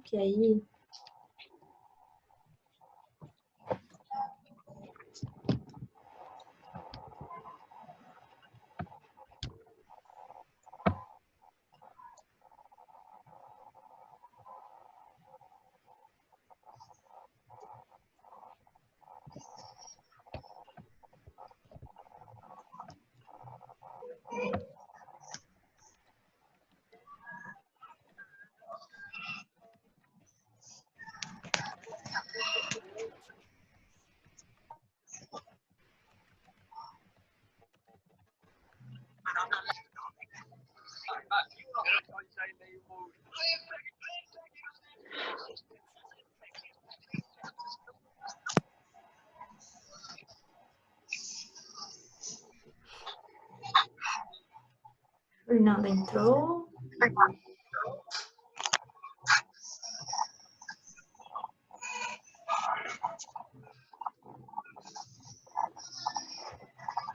Que aí... Fernanda entrou.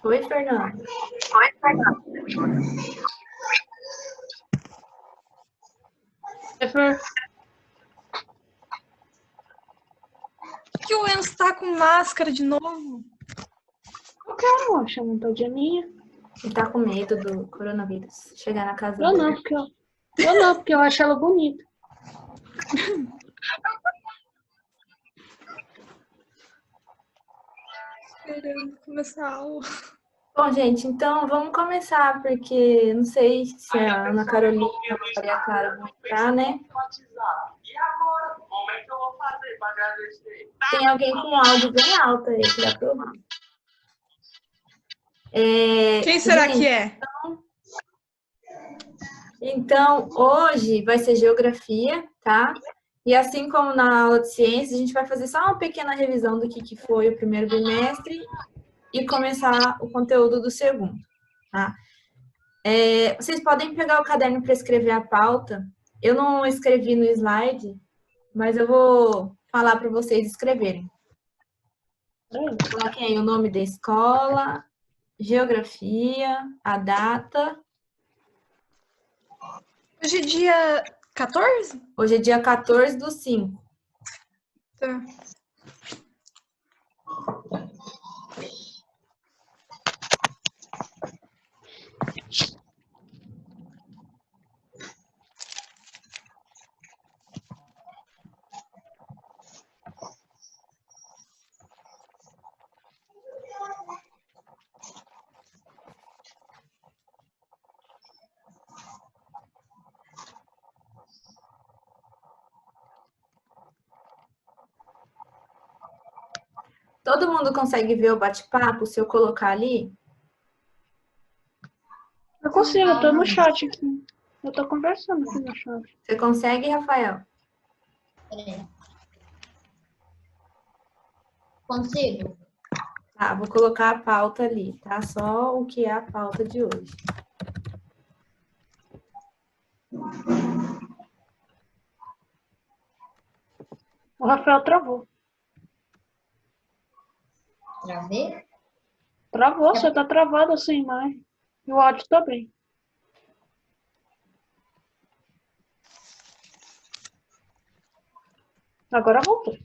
Oi, Fernanda. Oi, Fernanda. Por que o Enzo tá com máscara de novo? Não quero, moça, não tô de minha. Ele tá com medo do coronavírus. Chegar na casa Eu dele. não, porque eu acho ela bonita. Esperando começar a aula. Bom, gente, então vamos começar, porque não sei se a Ana Carolina e a Maria Clara vão entrar, né? E agora? Como é que eu vou fazer para agradecer? Tem alguém com áudio bem alto aí que dá pra ouvir. Quem será Gente, que é? então, hoje vai ser geografia, tá? E assim como na aula de ciências, a gente vai fazer só uma pequena revisão do que foi o primeiro bimestre e começar o conteúdo do segundo, tá? Vocês podem pegar o caderno para escrever a pauta. Eu não escrevi no slide, mas eu vou falar para vocês escreverem. Coloquem aí o nome da escola, geografia, a data. Hoje é dia 14? Hoje é dia 14/5. Tá. Todo mundo consegue ver o bate-papo se eu colocar ali? Eu consigo, eu tô no chat aqui. Eu tô conversando aqui no chat. Você consegue, Rafael? Consigo. Tá, vou colocar a pauta ali, tá? Só o que é a pauta de hoje. O Rafael travou. Travei? Travou, você tá travado a sua imagem. E o áudio também. Agora voltou.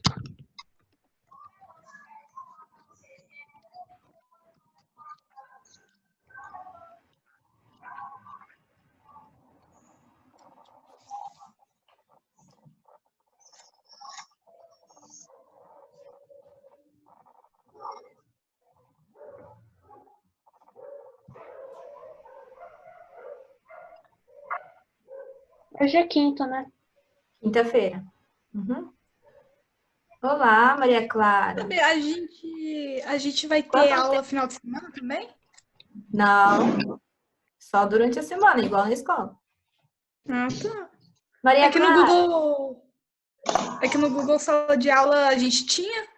Hoje é quinta, né? Quinta-feira. Uhum. Olá, Maria Clara. A gente vai ter aula final de semana também? Não, só durante a semana, igual na escola. Ah, tá. Maria Aqui no Clara. Google. Aqui no Google Sala de Aula a gente tinha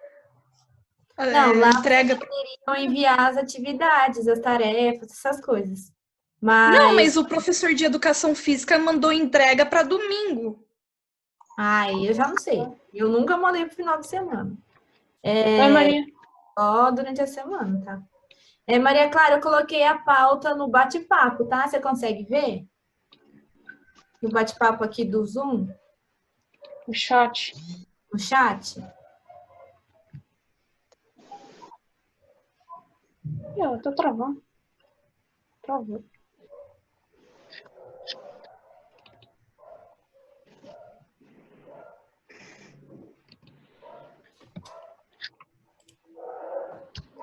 Não, lá entrega. vocês poderiam enviar as atividades, as tarefas, essas coisas. Não, mas o professor de educação física mandou entrega para domingo. Ai, eu já não sei. Eu nunca mandei pro final de semana. Oi, Maria. Só durante a semana, tá? Maria Clara, eu coloquei a pauta no bate-papo, tá? Você consegue ver? No bate-papo aqui do Zoom? O chat. No chat? Eu tô travando. Travou.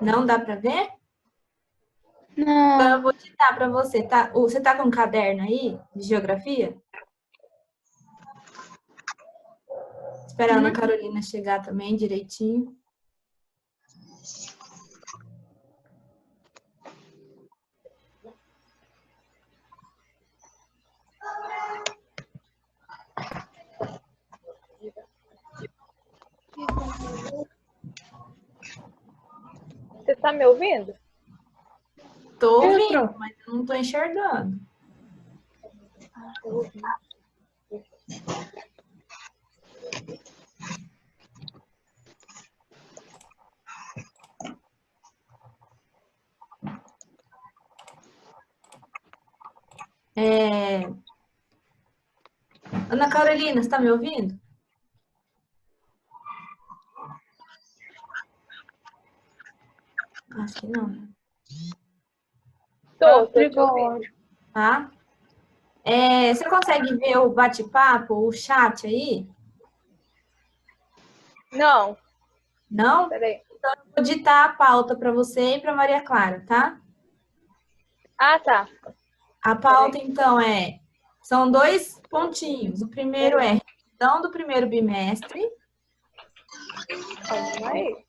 Não dá para ver? Não. Então, eu vou ditar para você, tá? Você tá com um caderno aí de geografia? Esperando a Carolina chegar também direitinho. Você tá me ouvindo? Tô ouvindo, Entrou. mas eu não tô enxergando. Ana Carolina, você tá me ouvindo? Acho que não, né? Tô te Ligou o ouvindo. áudio. Tá? Você consegue ver o bate-papo, o chat aí? Não, Não? peraí. Vou ditar a pauta para você e para Maria Clara, tá? Ah, tá. A pauta, então, são 2 pontinhos. O primeiro é revisão do primeiro bimestre. Calma aí.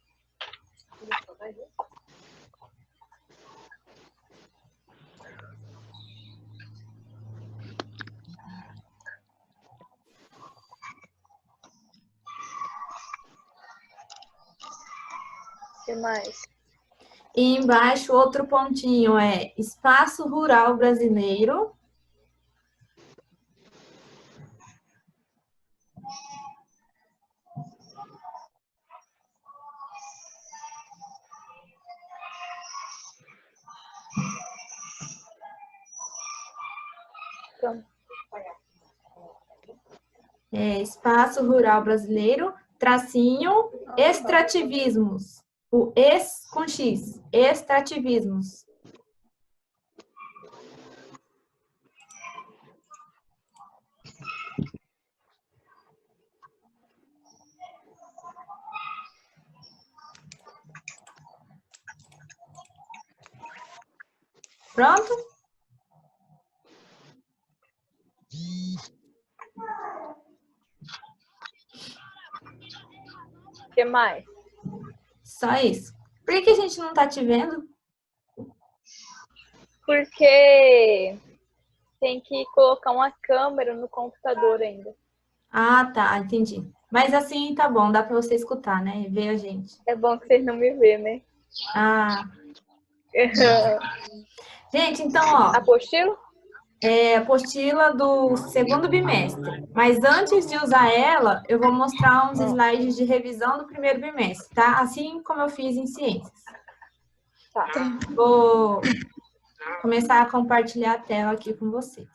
O que mais? E embaixo, outro pontinho é espaço rural brasileiro. Então, Espaço rural brasileiro, tracinho, extrativismos. O ex com X, extrativismos. Pronto? o que mais? Só isso. Por que a gente não tá te vendo? Porque tem que colocar uma câmera no computador ainda. Ah, tá, entendi. Mas assim tá bom, dá para você escutar, né? Ver a gente. É bom que vocês não me vêem, né? Ah, gente, então, ó, Apostila? é a apostila do segundo bimestre. Mas antes de usar ela, eu vou mostrar uns slides de revisão do primeiro bimestre, tá? Assim como eu fiz em ciências. Tá. Vou começar a compartilhar a tela aqui com vocês.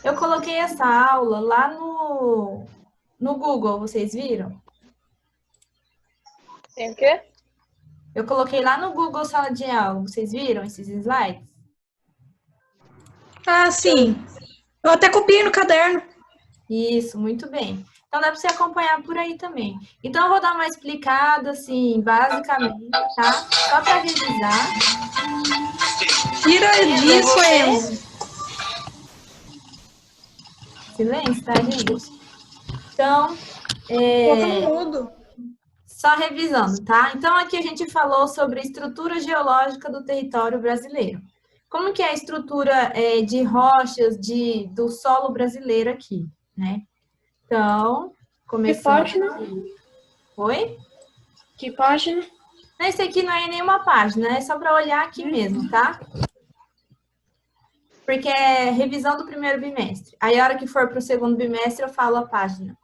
Eu coloquei essa aula lá no Google, vocês viram? Tem o quê? Eu coloquei lá no Google Sala de Aula, vocês viram esses slides? Ah, sim. Eu até copiei no caderno. Isso, muito bem. Então, dá para você acompanhar por aí também. Então, eu vou dar uma explicada, assim, basicamente, tá? Só para revisar. Tira disso, Enzo. Silêncio, tá, gente? Então, Coloca no mudo. só revisando, tá? Então, aqui a gente falou sobre a estrutura geológica do território brasileiro. Como que é a estrutura de rochas do solo brasileiro aqui, né? Então, Que começando página? aqui. Oi? Que página? Esse aqui não é nenhuma página, é só para olhar aqui mesmo, tá? Porque é revisão do primeiro bimestre. Aí, a hora que for para o segundo bimestre, eu falo a página.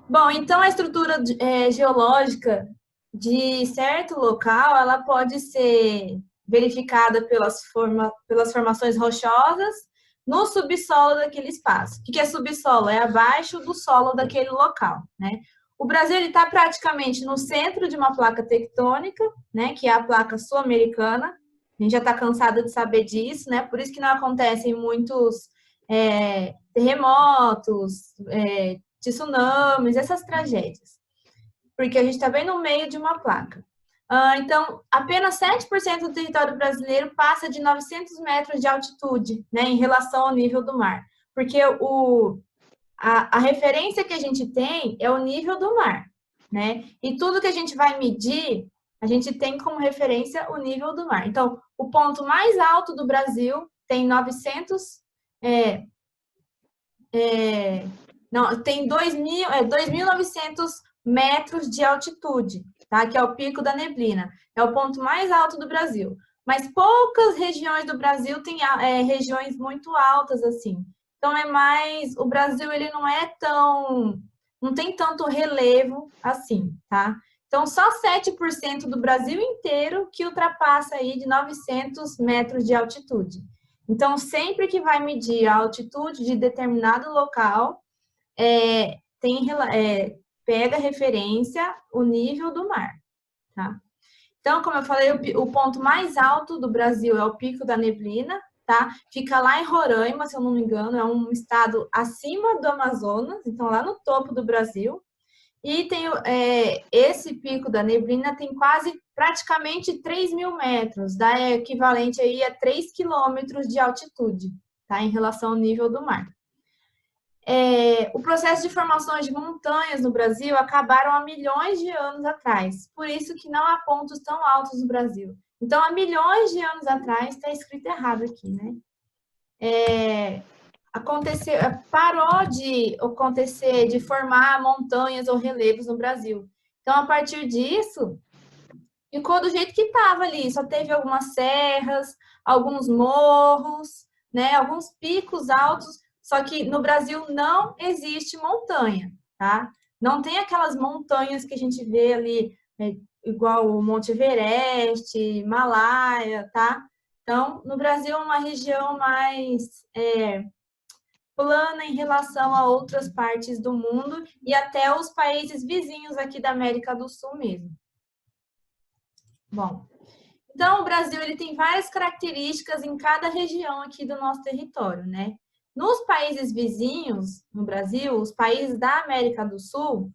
Bom, então a estrutura geológica de certo local, ela pode ser verificada pelas formações rochosas, no subsolo daquele espaço. O que é subsolo? É abaixo do solo daquele local, né? O Brasil está praticamente no centro de uma placa tectônica, né, que é a placa sul-americana. A gente já está cansado de saber disso, né? Por isso que não acontecem muitos terremotos, tsunamis, essas tragédias. Porque a gente está bem no meio de uma placa. Então, apenas 7% do território brasileiro passa de 900 metros de altitude, né, em relação ao nível do mar. Porque a referência que a gente tem é o nível do mar, né? E tudo que a gente vai medir, a gente tem como referência o nível do mar. Então, o ponto mais alto do Brasil tem 2.900 metros de altitude, tá? Que é o Pico da Neblina. É o ponto mais alto do Brasil. Mas poucas regiões do Brasil têm regiões muito altas assim. Então, o Brasil, ele não tem tanto relevo assim, tá? Então, só 7% do Brasil inteiro que ultrapassa aí de 900 metros de altitude. Então, sempre que vai medir a altitude de determinado local, pega referência o nível do mar, tá? Então, como eu falei, o ponto mais alto do Brasil é o Pico da Neblina, tá? Fica lá em Roraima, se eu não me engano, é um estado acima do Amazonas, então lá no topo do Brasil. E tem esse Pico da Neblina tem praticamente 3.000 metros, dá equivalente aí a 3 quilômetros de altitude, tá? Em relação ao nível do mar. O processo de formação de montanhas no Brasil acabaram há milhões de anos atrás, por isso que não há pontos tão altos no Brasil. Então, há milhões de anos atrás, está escrito errado aqui, né? Parou de acontecer, de formar montanhas ou relevos no Brasil. Então, a partir disso, ficou do jeito que estava ali, só teve algumas serras, alguns morros, né? Alguns picos altos. Só que no Brasil não existe montanha, tá? Não tem aquelas montanhas que a gente vê ali, igual o Monte Everest, Himalaia, tá? Então, no Brasil é uma região mais plana em relação a outras partes do mundo e até os países vizinhos aqui da América do Sul mesmo. Bom, então o Brasil ele tem várias características em cada região aqui do nosso território, né? Nos países vizinhos, no Brasil, os países da América do Sul,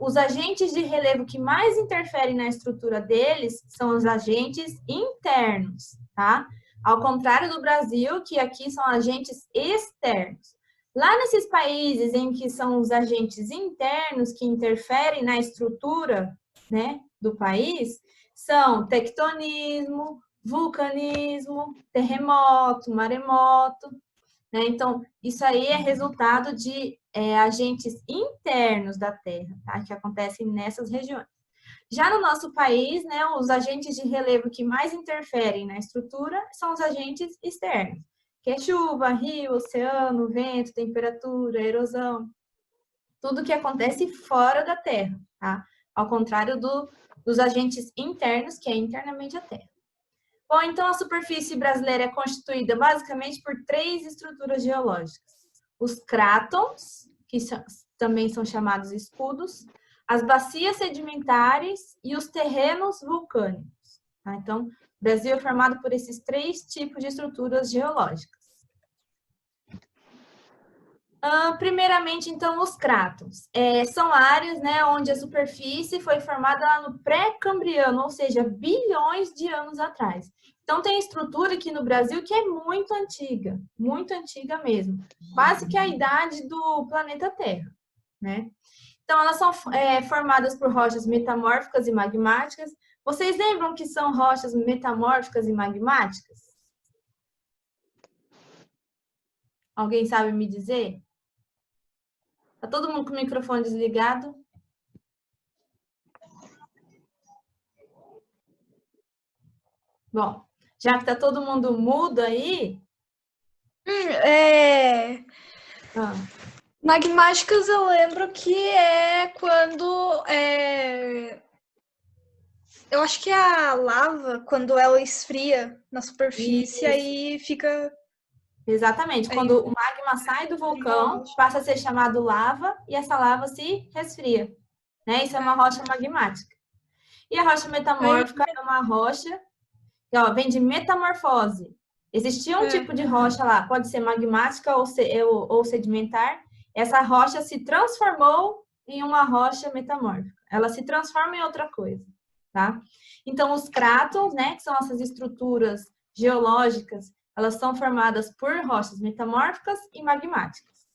os agentes de relevo que mais interferem na estrutura deles são os agentes internos, tá? Ao contrário do Brasil, que aqui são agentes externos. Lá nesses países em que são os agentes internos que interferem na estrutura, né, do país, são tectonismo, vulcanismo, terremoto, maremoto. Então, isso aí é resultado de agentes internos da Terra, tá? Que acontecem nessas regiões. Já no nosso país, né, os agentes de relevo que mais interferem na estrutura são os agentes externos, que é chuva, rio, oceano, vento, temperatura, erosão, tudo que acontece fora da Terra, tá? Ao contrário dos agentes internos, que é internamente a Terra. Bom, então a superfície brasileira é constituída basicamente por 3 estruturas geológicas. Os crátons, que também são chamados escudos, as bacias sedimentares e os terrenos vulcânicos. Tá? Então, o Brasil é formado por esses 3 tipos de estruturas geológicas. Primeiramente, então, os crátons. São áreas, né, onde a superfície foi formada lá no pré-cambriano, ou seja, bilhões de anos atrás. Então, tem estrutura aqui no Brasil que é muito antiga mesmo. Quase que a idade do planeta Terra, né? Então, elas são formadas por rochas metamórficas e magmáticas. Vocês lembram que são rochas metamórficas e magmáticas? Alguém sabe me dizer? Tá todo mundo com o microfone desligado? Bom, já que tá todo mundo mudo aí... Magmáticas eu lembro que é quando... Eu acho que é a lava, quando ela esfria na superfície, aí fica... Exatamente. É Quando o magma sai do vulcão, passa a ser chamado lava e essa lava se resfria, né? Isso é uma rocha magmática. E a rocha metamórfica é uma rocha que, ó, vem de metamorfose. Existia um tipo de rocha lá, pode ser magmática ou sedimentar. Essa rocha se transformou em uma rocha metamórfica. Ela se transforma em outra coisa, tá? Então, os crátons, né, que são essas estruturas geológicas, elas são formadas por rochas metamórficas e magmáticas.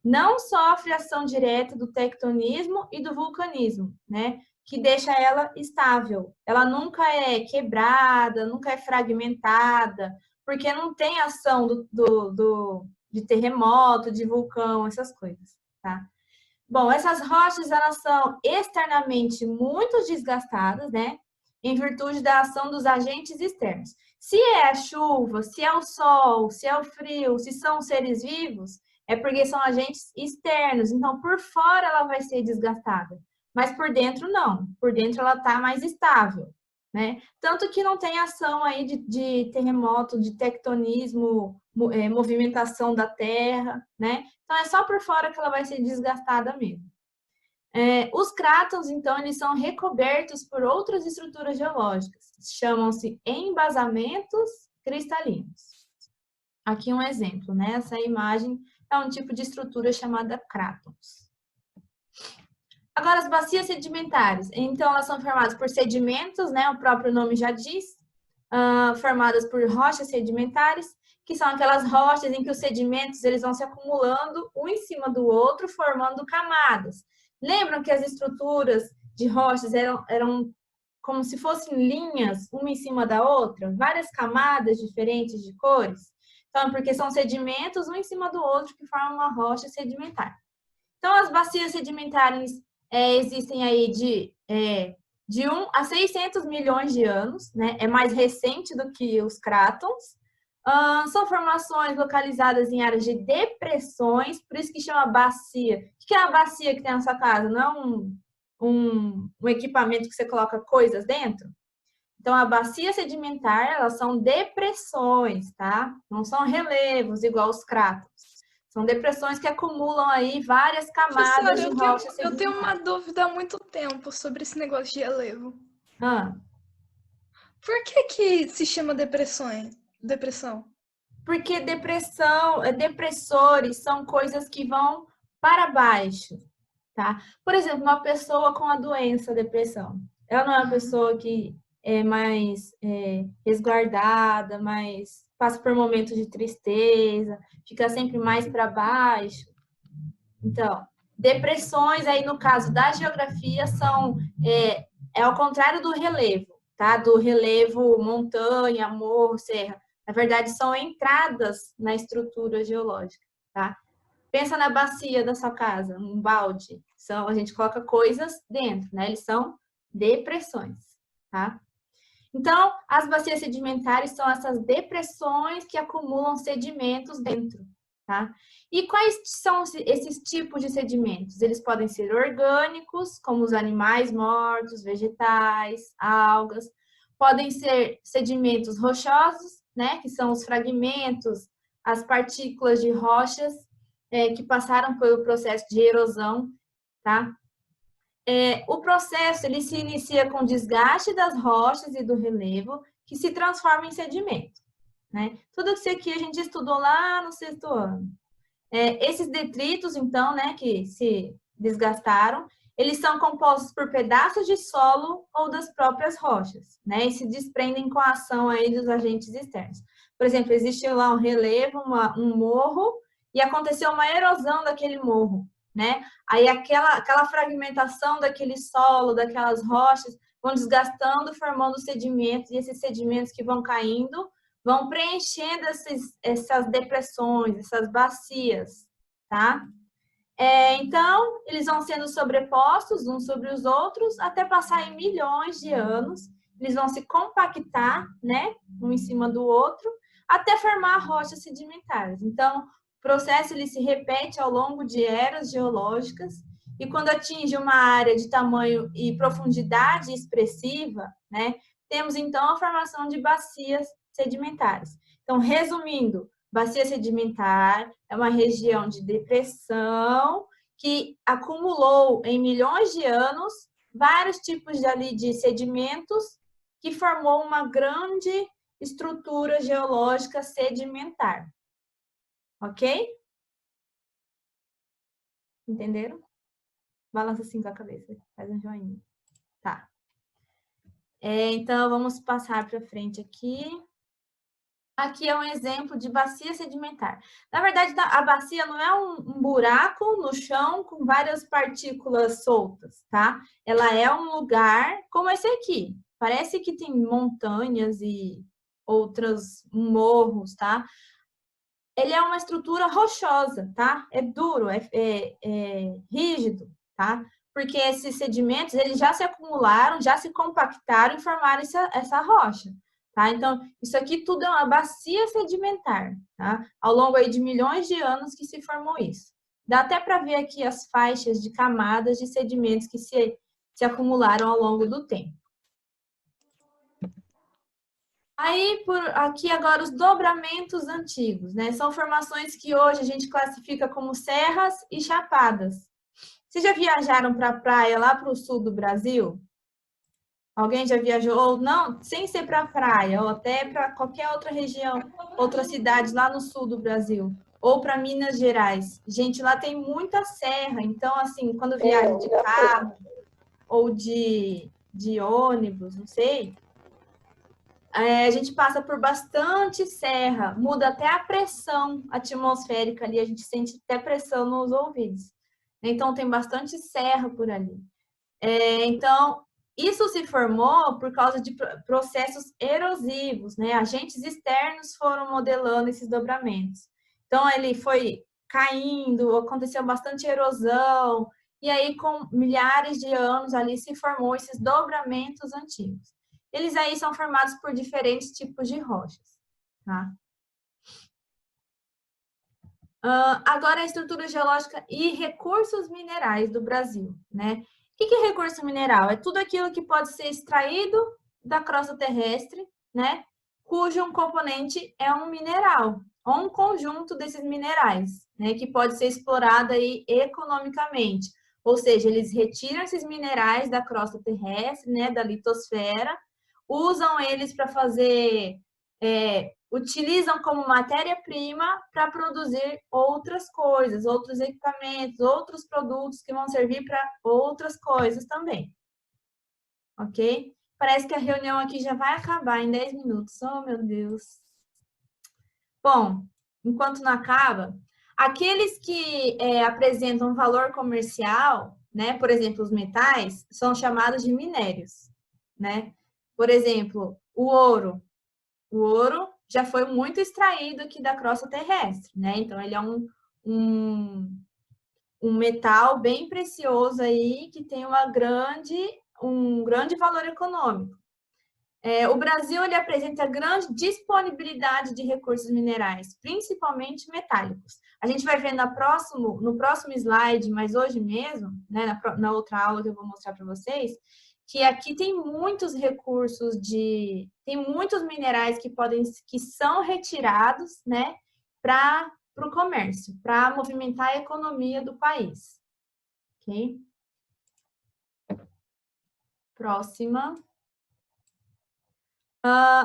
Não sofre ação direta do tectonismo e do vulcanismo, né, que deixa ela estável. Ela nunca é quebrada, nunca é fragmentada, porque não tem ação de terremoto, de vulcão, essas coisas, tá? Bom, essas rochas, elas são externamente muito desgastadas, né? Em virtude da ação dos agentes externos. Se é a chuva, se é o sol, se é o frio, se são seres vivos, é porque são agentes externos. Então, por fora ela vai ser desgastada, mas por dentro não. Por dentro ela está mais estável, né? Tanto que não tem ação aí de terremoto, de tectonismo, movimentação da terra, né? Então, é só por fora que ela vai ser desgastada mesmo. Os crátons, então, eles são recobertos por outras estruturas geológicas. Chamam-se embasamentos cristalinos. Aqui um exemplo, né? Essa imagem é um tipo de estrutura chamada crátons. Agora, as bacias sedimentares. Então, elas são formadas por sedimentos, né? O próprio nome já diz. Formadas por rochas sedimentares, que são aquelas rochas em que os sedimentos eles vão se acumulando um em cima do outro, formando camadas. Lembram que as estruturas de rochas eram como se fossem linhas, uma em cima da outra? Várias camadas diferentes de cores? Então, porque são sedimentos um em cima do outro que formam uma rocha sedimentar. Então, as bacias sedimentares existem aí de 1 a 600 milhões de anos, né? É mais recente do que os crátons. São formações localizadas em áreas de depressões, por isso que chama bacia. O que é a bacia que tem na sua casa? Não é um equipamento que você coloca coisas dentro? Então, a bacia sedimentar, elas são depressões, tá? Não são relevos, igual os crátons. São depressões que acumulam aí várias camadas de rocha sedimentar. Eu tenho uma dúvida há muito tempo sobre esse negócio de relevo. Por que se chama depressão? Porque depressores são coisas que vão para baixo, tá? Por exemplo, uma pessoa com a doença depressão, ela não é uma pessoa que é mais resguardada, mais passa por momentos de tristeza, fica sempre mais para baixo. Então, depressões aí no caso da geografia são ao contrário do relevo, tá? Do relevo montanha, morro, serra. Na verdade, são entradas na estrutura geológica, tá? Pensa na bacia da sua casa, um balde. A gente coloca coisas dentro, né? Eles são depressões, tá? Então, as bacias sedimentares são essas depressões que acumulam sedimentos dentro, tá? E quais são esses tipos de sedimentos? Eles podem ser orgânicos, como os animais mortos, vegetais, algas. Podem ser sedimentos rochosos, né? Que são os fragmentos, as partículas de rochas que passaram pelo processo de erosão, tá? O processo ele se inicia com desgaste das rochas e do relevo, que se transforma em sedimento, né? Tudo isso aqui a gente estudou lá no 6º ano. Esses detritos, então, né, que se desgastaram, eles são compostos por pedaços de solo ou das próprias rochas, né? E se desprendem com a ação aí dos agentes externos. Por exemplo, existiu lá um relevo, um morro, e aconteceu uma erosão daquele morro, né? Aí aquela fragmentação daquele solo, daquelas rochas, vão desgastando, formando sedimentos, e esses sedimentos que vão caindo, vão preenchendo essas depressões, essas bacias, tá? Então, eles vão sendo sobrepostos uns sobre os outros, até passar em milhões de anos, eles vão se compactar, né? Um em cima do outro, até formar rochas sedimentares. Então, o processo ele se repete ao longo de eras geológicas e quando atinge uma área de tamanho e profundidade expressiva, né, temos então a formação de bacias sedimentares. Então, resumindo, Bacia sedimentar é uma região de depressão que acumulou em milhões de anos vários tipos de sedimentos que formou uma grande estrutura geológica sedimentar. Ok? Entenderam? Balança assim com a cabeça, faz um joinha. Tá. Então, vamos passar para frente aqui. Aqui é um exemplo de bacia sedimentar. Na verdade, a bacia não é um buraco no chão com várias partículas soltas, tá? Ela é um lugar como esse aqui. Parece que tem montanhas e outros morros, tá? Ele é uma estrutura rochosa, tá? É duro, é rígido, tá? Porque esses sedimentos, eles já se acumularam, já se compactaram e formaram essa rocha. Tá? Então, isso aqui tudo é uma bacia sedimentar, tá? Ao longo aí de milhões de anos que se formou isso. Dá até para ver aqui as faixas de camadas de sedimentos que se acumularam ao longo do tempo. Aí, por aqui agora, os dobramentos antigos, né? São formações que hoje a gente classifica como serras e chapadas. Vocês já viajaram para a praia lá para o sul do Brasil? Alguém já viajou? Ou não, sem ser para a praia, ou até para qualquer outra região, outra cidade lá no sul do Brasil, ou para Minas Gerais. Gente, lá tem muita serra, então, assim, quando viaja de carro ou de ônibus, não sei, a gente passa por bastante serra, muda até a pressão atmosférica ali, a gente sente até pressão nos ouvidos. Então, tem bastante serra por ali. Então, isso se formou por causa de processos erosivos, né? Agentes externos foram modelando esses dobramentos. Então, ele foi caindo, aconteceu bastante erosão, e aí, com milhares de anos ali, se formou esses dobramentos antigos. Eles aí são formados por diferentes tipos de rochas, tá? Agora, a estrutura geológica e recursos minerais do Brasil, né? O que é recurso mineral? É tudo aquilo que pode ser extraído da crosta terrestre, né? Cujo um componente é um mineral, ou um conjunto desses minerais, né? Que pode ser explorado aí economicamente. Ou seja, eles retiram esses minerais da crosta terrestre, né? Da litosfera, usam eles para fazer... utilizam como matéria-prima para produzir outras coisas, outros equipamentos, outros produtos que vão servir para outras coisas também. Ok? Parece que a reunião aqui já vai acabar em 10 minutos. Oh, meu Deus. Bom, enquanto não acaba, aqueles que apresentam valor comercial, né, por exemplo, os metais, são chamados de minérios, né? Por exemplo, o ouro. O ouro já foi muito extraído aqui da crosta terrestre, né? Então, ele é um metal bem precioso aí, que tem um grande valor econômico. O Brasil, ele apresenta grande disponibilidade de recursos minerais, principalmente metálicos. A gente vai ver no próximo slide, mas hoje mesmo, né, na outra aula que eu vou mostrar para vocês, que aqui tem muitos recursos tem muitos minerais que são retirados, né, para o comércio, para movimentar a economia do país. Ok? Próxima.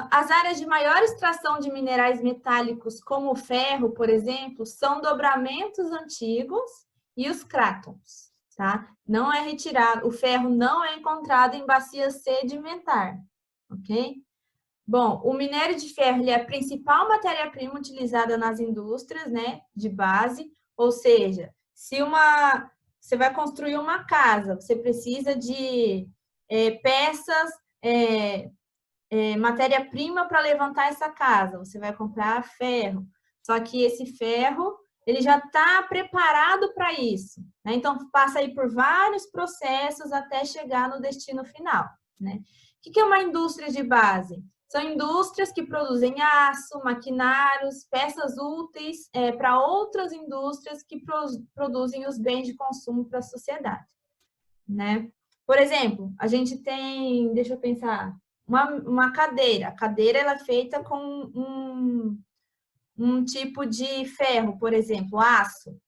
As áreas de maior extração de minerais metálicos, como o ferro, por exemplo, são dobramentos antigos e os crátons. Tá? Não é retirado, o ferro não é encontrado em bacia sedimentar, ok? Bom, o minério de ferro ele é a principal matéria-prima utilizada nas indústrias, né, de base, ou seja, se você vai construir uma casa, você precisa de peças, matéria-prima para levantar essa casa, você vai comprar ferro, só que esse ferro ele já está preparado para isso, né? Então, passa aí por vários processos até chegar no destino final, né? O que é uma indústria de base? São indústrias que produzem aço, maquinários, peças úteis para outras indústrias que produzem os bens de consumo para a sociedade, né? Por exemplo, a gente tem, deixa eu pensar, uma cadeira. A cadeira ela é feita com um tipo de ferro, por exemplo, aço.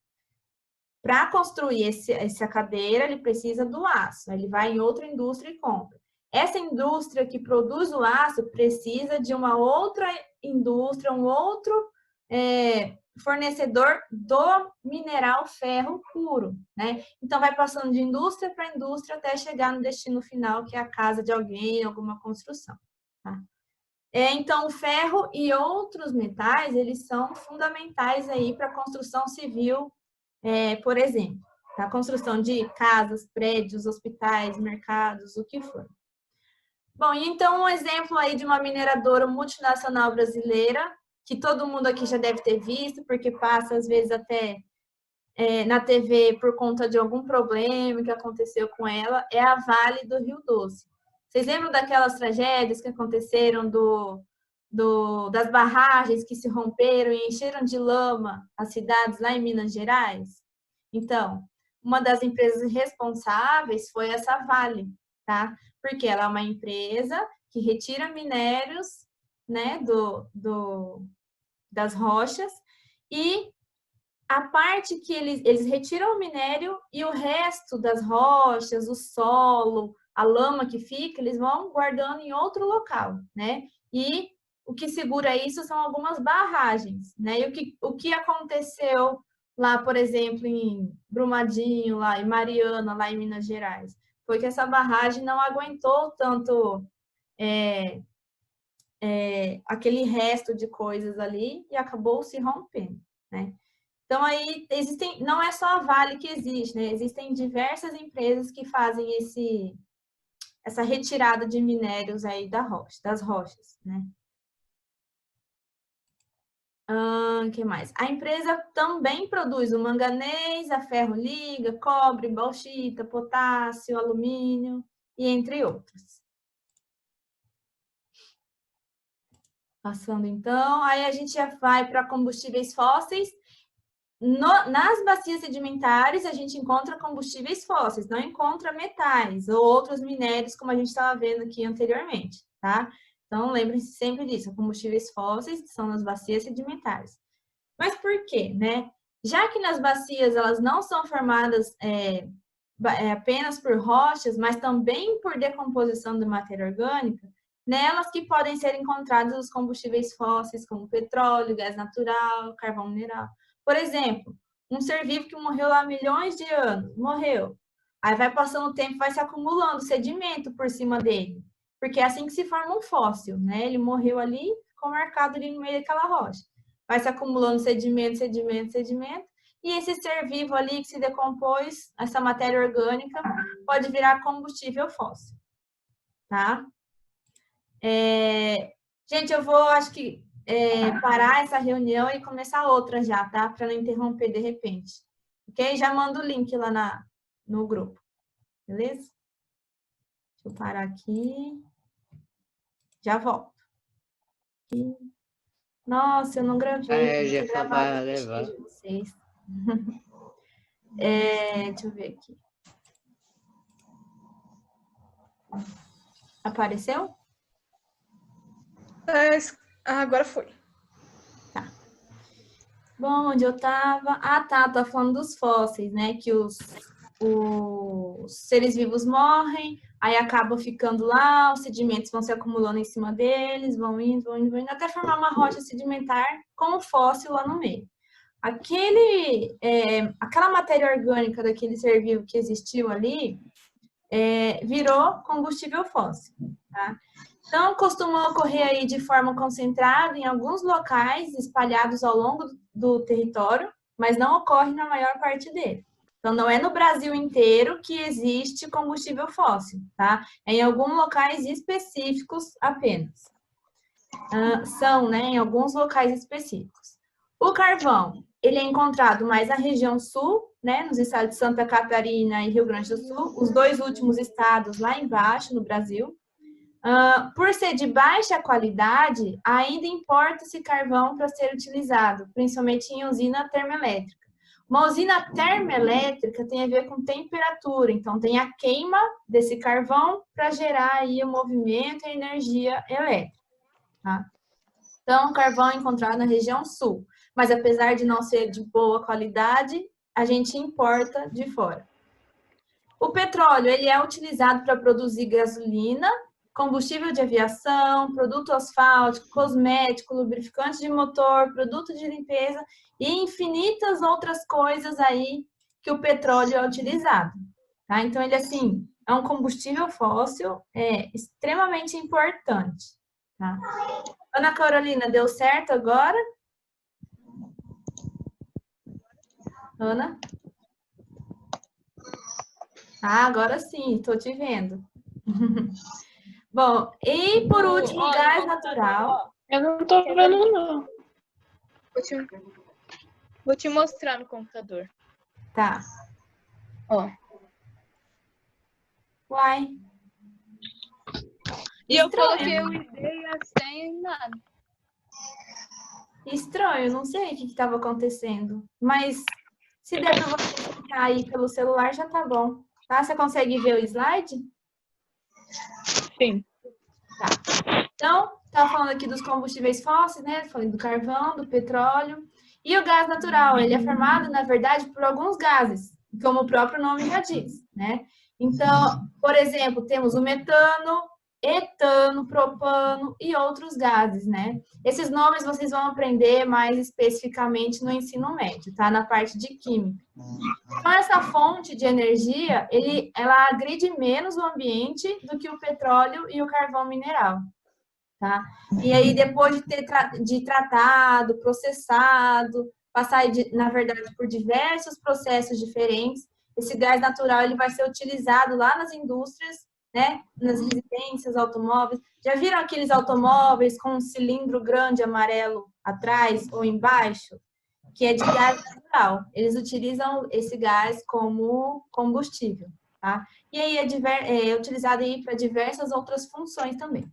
Para construir essa cadeira, ele precisa do aço. Ele vai em outra indústria e compra. Essa indústria que produz o aço precisa de uma outra indústria, um outro fornecedor do mineral ferro puro, né? Então, vai passando de indústria para indústria até chegar no destino final, que é a casa de alguém, alguma construção. Tá? Então, o ferro e outros metais, eles são fundamentais aí para a construção civil, por exemplo, a construção de casas, prédios, hospitais, mercados, o que for. Bom, então um exemplo aí de uma mineradora multinacional brasileira, que todo mundo aqui já deve ter visto, porque passa às vezes até na TV por conta de algum problema que aconteceu com ela, é a Vale do Rio Doce. Vocês lembram daquelas tragédias que aconteceram das barragens que se romperam e encheram de lama as cidades lá em Minas Gerais? Então, uma das empresas responsáveis foi essa Vale, tá? Porque ela é uma empresa que retira minérios, né, das rochas, e a parte que eles retiram o minério e o resto das rochas, o solo, a lama que fica, eles vão guardando em outro local, né? E o que segura isso são algumas barragens, né? E o que aconteceu lá, por exemplo, em Brumadinho, lá em Mariana, lá em Minas Gerais, foi que essa barragem não aguentou tanto aquele resto de coisas ali e acabou se rompendo, né? Então, aí, não é só a Vale que existe, né? Existem diversas empresas que fazem essa retirada de minérios aí das rochas, né? Que mais? A empresa também produz o manganês, a ferro-liga, cobre, bauxita, potássio, alumínio e entre outros. Passando então, aí a gente já vai para combustíveis fósseis. Nas bacias sedimentares, a gente encontra combustíveis fósseis, não encontra metais ou outros minérios, como a gente estava vendo aqui anteriormente, tá? Então, lembrem-se sempre disso, combustíveis fósseis são nas bacias sedimentares. Mas por quê, né? Já que nas bacias elas não são formadas apenas por rochas, mas também por decomposição de matéria orgânica, nelas que podem ser encontrados os combustíveis fósseis, como petróleo, gás natural, carvão mineral. Por exemplo, um ser vivo que morreu lá há milhões de anos, morreu. Aí vai passando o tempo, vai se acumulando sedimento por cima dele. Porque é assim que se forma um fóssil, né? Ele morreu ali, ficou marcado ali no meio daquela rocha. Vai se acumulando sedimento, sedimento, sedimento. E esse ser vivo ali que se decompôs, essa matéria orgânica, pode virar combustível fóssil. Tá? Gente, eu vou, acho que, parar essa reunião e começar outra já, tá? Para não interromper de repente. Ok? Já mando o link lá no grupo. Beleza? Deixa eu parar aqui. Já volto. Aqui. Nossa, eu não gravei. Já foi para levar. De vocês. Deixa eu ver aqui. Apareceu? Agora foi. Tá. Bom, onde eu tava? Ah, tá. Tô falando dos fósseis, né? Que os seres vivos morrem, aí acabam ficando lá, os sedimentos vão se acumulando em cima deles, vão indo, até formar uma rocha sedimentar com o fóssil lá no meio. Aquela matéria orgânica daquele ser vivo que existiu ali virou combustível fóssil, tá? Então, costuma ocorrer aí de forma concentrada em alguns locais espalhados ao longo do território, mas não ocorre na maior parte dele. Então, não é no Brasil inteiro que existe combustível fóssil, tá? É em alguns locais específicos apenas. São, né, em alguns locais específicos. O carvão, ele é encontrado mais na região sul, né, nos estados de Santa Catarina e Rio Grande do Sul, os dois últimos estados lá embaixo no Brasil. Por ser de baixa qualidade, ainda importa-se carvão para ser utilizado, principalmente em usina termoelétrica. Uma usina termoelétrica tem a ver com temperatura, então tem a queima desse carvão para gerar aí o movimento e a energia elétrica. Tá? Então, o carvão é encontrado na região sul, mas apesar de não ser de boa qualidade, a gente importa de fora. O petróleo, ele é utilizado para produzir gasolina, combustível de aviação, produto asfáltico, cosmético, lubrificante de motor, produto de limpeza e infinitas outras coisas aí que o petróleo é utilizado, tá? Então, ele, assim, é um combustível fóssil extremamente importante, tá? Ana Carolina, deu certo agora? Ana? Ah, agora sim, estou te vendo. Bom, e por último, Ó, gás no natural. computador, Eu não tô vendo, não. Vou te mostrar no computador. Tá. Ó. Uai. E eu Estranho. coloquei o ID e a senha e nada. Estranho, não sei o que estava acontecendo. Mas se der para você clicar aí pelo celular, já tá bom. Tá? Você consegue ver o slide? Sim. Tá. Então, estava falando aqui dos combustíveis fósseis, né? Falei do carvão, do petróleo. E o gás natural, ele é formado, na verdade, por alguns gases, como o próprio nome já diz, né? Então, por exemplo, temos o metano, etano, propano e outros gases, né? Esses nomes vocês vão aprender mais especificamente no ensino médio, tá? Na parte de química. Então, essa fonte de energia, ela agride menos o ambiente do que o petróleo e o carvão mineral, tá? E aí, depois de ter tratado, processado, passar, na verdade, por diversos processos diferentes, esse gás natural ele vai ser utilizado lá nas indústrias, né? Nas residências, automóveis. Já viram aqueles automóveis com um cilindro grande amarelo atrás ou embaixo? Que é de gás natural. Eles utilizam esse gás como combustível, tá? E aí é utilizado aí para diversas outras funções também.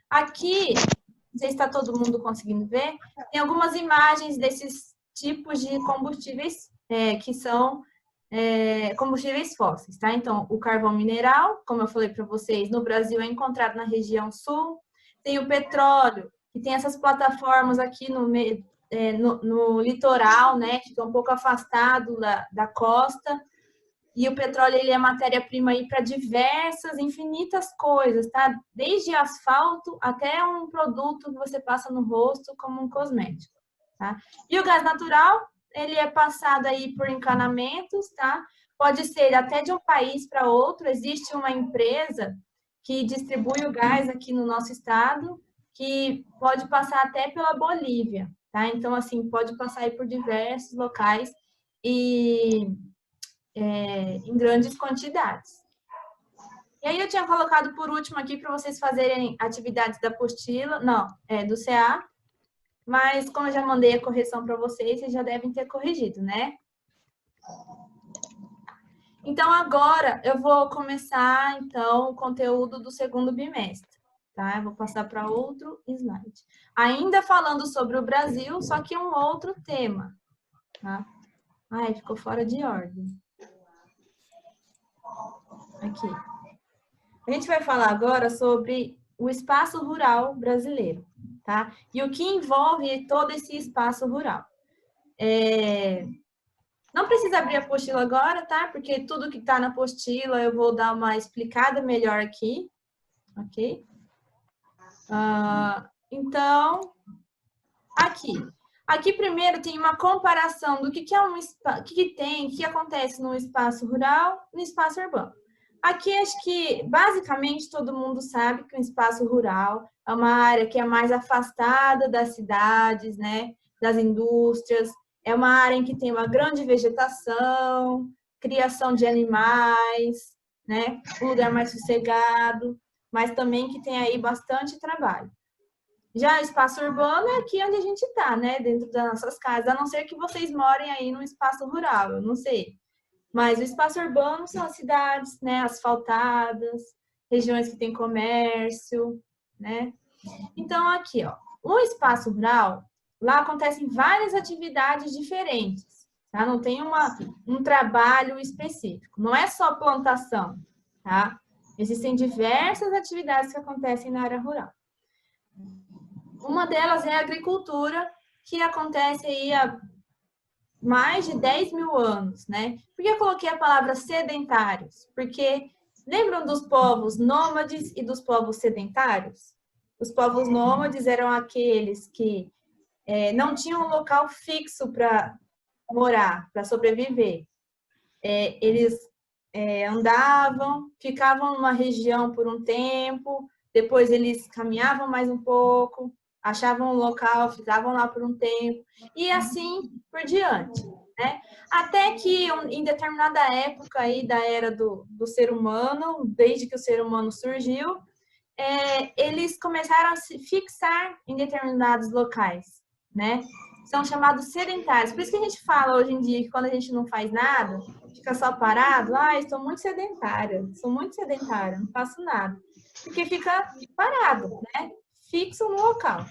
Aqui, não sei se está todo mundo conseguindo ver, tem algumas imagens desses tipos de combustíveis que são combustíveis fósseis, tá? Então, o carvão mineral, como eu falei para vocês, no Brasil é encontrado na região sul. Tem o petróleo, que tem essas plataformas aqui no litoral, né? Que fica um pouco afastado da costa. E o petróleo, ele é matéria-prima aí para diversas, infinitas coisas, tá? Desde asfalto até um produto que você passa no rosto como um cosmético, tá? E o gás natural, ele é passado aí por encanamentos, tá? Pode ser até de um país para outro. Existe uma empresa que distribui o gás aqui no nosso estado, que pode passar até pela Bolívia, tá? Então, assim, pode passar aí por diversos locais e em grandes quantidades. E aí eu tinha colocado por último aqui para vocês fazerem atividades da apostila, do CA, mas como eu já mandei a correção para vocês, vocês já devem ter corrigido, né? Então agora eu vou começar então o conteúdo do segundo bimestre, tá? Eu vou passar para outro slide. Ainda falando sobre o Brasil, só que um outro tema, tá? Ai, ficou fora de ordem. Aqui. A gente vai falar agora sobre o espaço rural brasileiro, tá? E o que envolve todo esse espaço rural. Não precisa abrir a apostila agora, tá? Porque tudo que tá na apostila eu vou dar uma explicada melhor aqui, ok? Então, aqui primeiro tem uma comparação do que é um espaço, o que acontece no espaço rural e no espaço urbano. Aqui, acho que, basicamente, todo mundo sabe que o espaço rural é uma área que é mais afastada das cidades, né? Das indústrias. É uma área em que tem uma grande vegetação, criação de animais, né? Um lugar mais sossegado, mas também que tem aí bastante trabalho. Já o espaço urbano é aqui onde a gente está, né? Dentro das nossas casas, a não ser que vocês morem aí no espaço rural, eu não sei. Mas o espaço urbano são as cidades, né, asfaltadas, regiões que tem comércio, né? Então, aqui, ó, o espaço rural, lá acontecem várias atividades diferentes, tá? Não tem um trabalho específico, não é só plantação, tá? Existem diversas atividades que acontecem na área rural. Uma delas é a agricultura, que acontece aí há mais de 10 mil anos, né? Por que eu coloquei a palavra sedentários? Porque lembram dos povos nômades e dos povos sedentários? Os povos nômades eram aqueles que não tinham um local fixo para morar, para sobreviver. Eles andavam, ficavam numa região por um tempo, depois eles caminhavam mais um pouco, achavam um local, ficavam lá por um tempo, e assim por diante, né? Até que em determinada época aí da era do ser humano, desde que o ser humano surgiu, eles começaram a se fixar em determinados locais, né? São chamados sedentários. Por isso que a gente fala hoje em dia que quando a gente não faz nada, fica só parado, estou muito sedentária, sou muito sedentária, não faço nada. Porque fica parado, né? Fixo no local.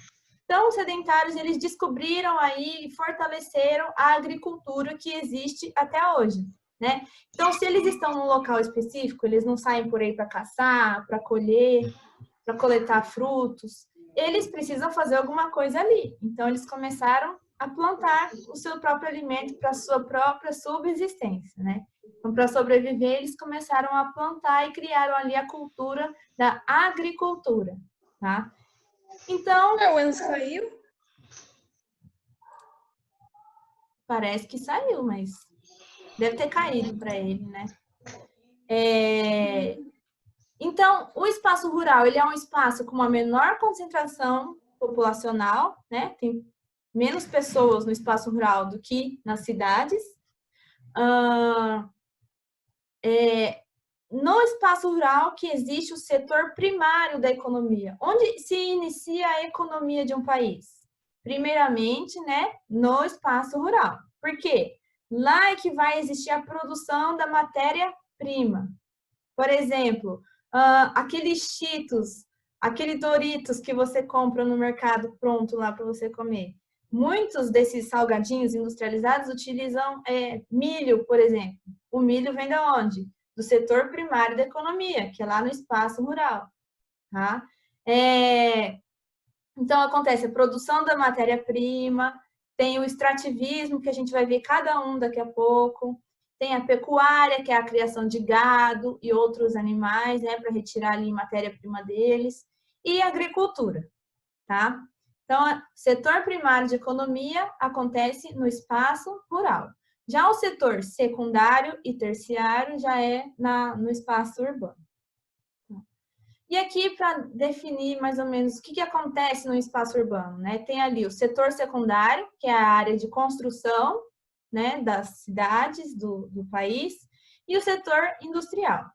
Então, os sedentários, eles descobriram aí e fortaleceram a agricultura que existe até hoje, né? Então, se eles estão num local específico, eles não saem por aí para caçar, para colher, para coletar frutos, eles precisam fazer alguma coisa ali. Então, eles começaram a plantar o seu próprio alimento para a sua própria subsistência, né? Então, para sobreviver, eles começaram a plantar e criaram ali a cultura da agricultura, tá? Então... O Enzo caiu? Parece que saiu, mas deve ter caído para ele, né? Então, o espaço rural, ele é um espaço com uma menor concentração populacional, né? Tem menos pessoas no espaço rural do que nas cidades. No espaço rural que existe o setor primário da economia. Onde se inicia a economia de um país? Primeiramente, né, no espaço rural. Por quê? Lá é que vai existir a produção da matéria-prima. Por exemplo, aqueles Cheetos, aquele Doritos que você compra no mercado pronto lá para você comer. Muitos desses salgadinhos industrializados utilizam milho, por exemplo. O milho vem de onde? Do setor primário da economia, que é lá no espaço rural. Tá? Então, acontece a produção da matéria-prima, tem o extrativismo, que a gente vai ver cada um daqui a pouco, tem a pecuária, que é a criação de gado e outros animais, né, para retirar ali matéria-prima deles, e a agricultura, tá? Então, o setor primário de economia acontece no espaço rural. Já o setor secundário e terciário já é no espaço urbano. E aqui, para definir mais ou menos o que acontece no espaço urbano, né? Tem ali o setor secundário, que é a área de construção, né, das cidades do país, e o setor industrial.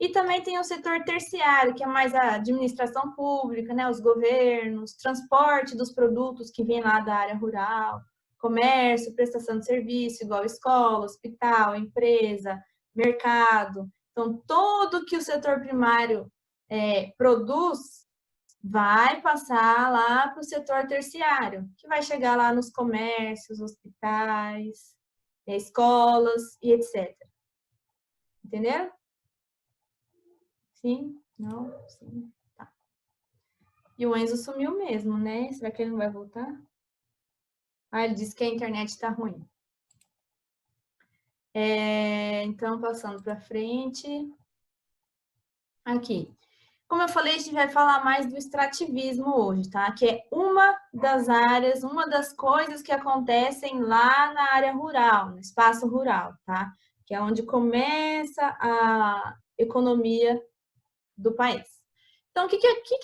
E também tem o setor terciário, que é mais a administração pública, né, os governos, transporte dos produtos que vêm lá da área rural, comércio, prestação de serviço, igual escola, hospital, empresa, mercado. Então, tudo que o setor primário produz vai passar lá para o setor terciário, que vai chegar lá nos comércios, hospitais, escolas e etc. Entenderam? Sim? Não? Sim? Tá. E o Enzo sumiu mesmo, né? Será que ele não vai voltar? Ele disse que a internet está ruim. Então, passando para frente. Aqui. Como eu falei, a gente vai falar mais do extrativismo hoje, tá? Que é uma das áreas, uma das coisas que acontecem lá na área rural, no espaço rural, tá? Que é onde começa a economia do país. Então, o que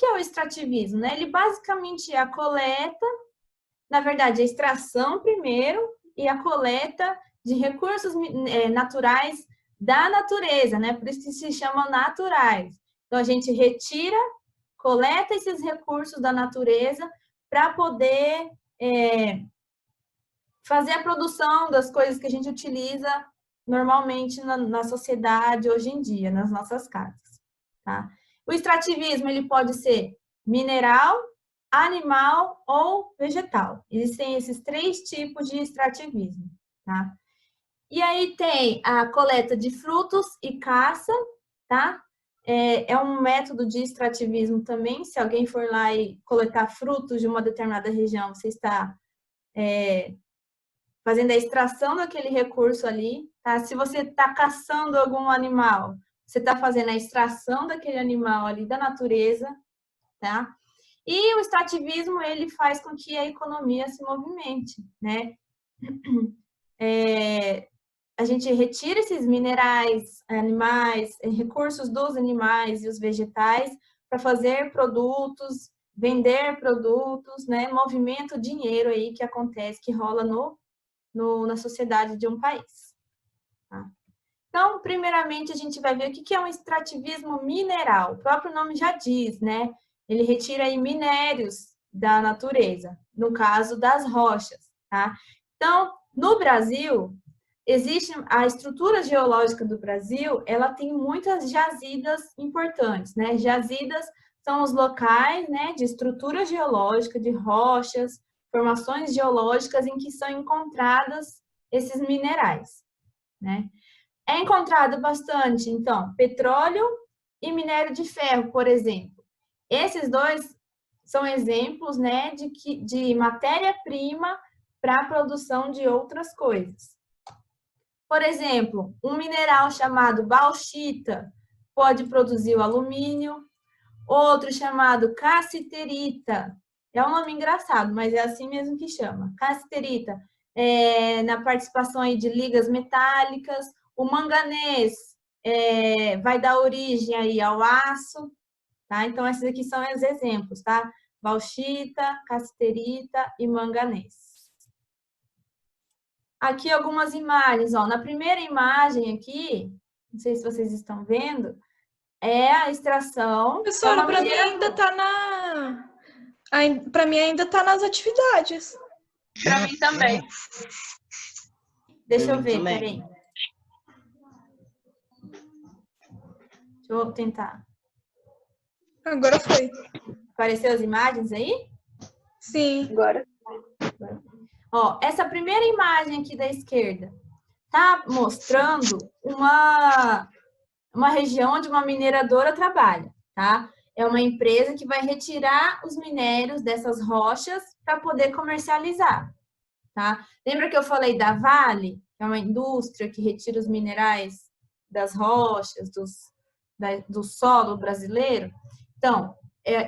é o extrativismo, né? Ele basicamente é a coleta, na verdade, a extração primeiro e a coleta de recursos naturais da natureza, né? Por isso que se chamam naturais. Então, a gente retira, coleta esses recursos da natureza para poder fazer a produção das coisas que a gente utiliza normalmente na sociedade hoje em dia, nas nossas casas. Tá? O extrativismo ele pode ser mineral, animal ou vegetal. Existem esses 3 tipos de extrativismo. Tá? E aí tem a coleta de frutos e caça, tá? é um método de extrativismo também. Se alguém for lá e coletar frutos de uma determinada região, você está fazendo a extração daquele recurso ali, tá? Se você está caçando algum animal, você está fazendo a extração daquele animal ali da natureza, tá? E o extrativismo, ele faz com que a economia se movimente, né? A gente retira esses minerais, animais, recursos dos animais e os vegetais para fazer produtos, vender produtos, né? Movimento, dinheiro aí que acontece, que rola na sociedade de um país. Tá? Então, primeiramente, a gente vai ver o que é um extrativismo mineral. O próprio nome já diz, né? Ele retira aí minérios da natureza, no caso das rochas, tá? Então, no Brasil, existe a estrutura geológica do Brasil, ela tem muitas jazidas importantes, né? Jazidas são os locais, né, de estrutura geológica, de rochas, formações geológicas em que são encontradas esses minerais, né? É encontrado bastante, então, petróleo e minério de ferro, por exemplo. Esses dois são exemplos, né, de matéria-prima para a produção de outras coisas. Por exemplo, um mineral chamado bauxita pode produzir o alumínio, outro chamado cassiterita, é um nome engraçado, mas é assim mesmo que chama, cassiterita, na participação aí de ligas metálicas. O manganês vai dar origem aí ao aço, tá? Então, esses aqui são os exemplos, tá? Bauxita, cassiterita e manganês. Aqui algumas imagens, ó. Na primeira imagem aqui, não sei se vocês estão vendo, é a extração. Professora, para mim ainda está nas atividades. Pra mim também. Deixa eu ver, peraí. Deixa eu tentar. Agora foi. Apareceu as imagens aí? Sim. Agora. Ó, essa primeira imagem aqui da esquerda tá mostrando uma região onde uma mineradora trabalha, tá? É uma empresa que vai retirar os minérios dessas rochas para poder comercializar, tá? Lembra que eu falei da Vale, que é uma indústria que retira os minerais das rochas, do solo brasileiro? Então,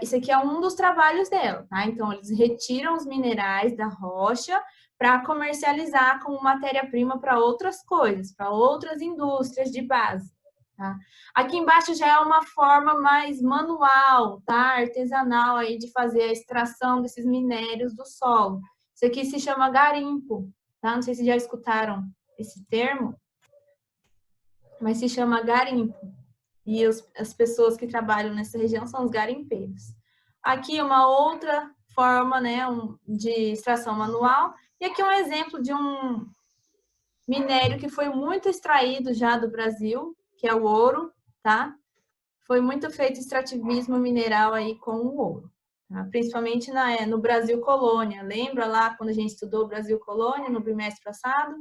isso aqui é um dos trabalhos dela, tá? Então, eles retiram os minerais da rocha para comercializar como matéria-prima para outras coisas, para outras indústrias de base, tá? Aqui embaixo já é uma forma mais manual, tá? Artesanal aí de fazer a extração desses minérios do solo. Isso aqui se chama garimpo, tá? Não sei se já escutaram esse termo, mas se chama garimpo. E as pessoas que trabalham nessa região são os garimpeiros. Aqui uma outra forma, né, de extração manual. E aqui um exemplo de um minério que foi muito extraído já do Brasil, que é o ouro, tá? Foi muito feito extrativismo mineral aí com o ouro, tá? Principalmente no Brasil Colônia. Lembra lá quando a gente estudou o Brasil Colônia no bimestre passado?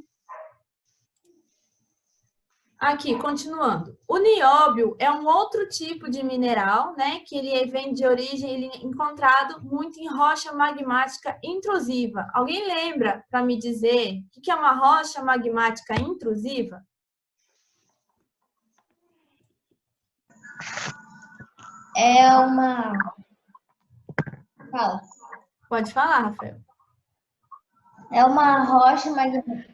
Aqui, continuando. O nióbio é um outro tipo de mineral, né? Que ele vem de origem, ele é encontrado muito em rocha magmática intrusiva. Alguém lembra para me dizer o que é uma rocha magmática intrusiva? É uma... Fala. Pode falar, Rafael. É uma rocha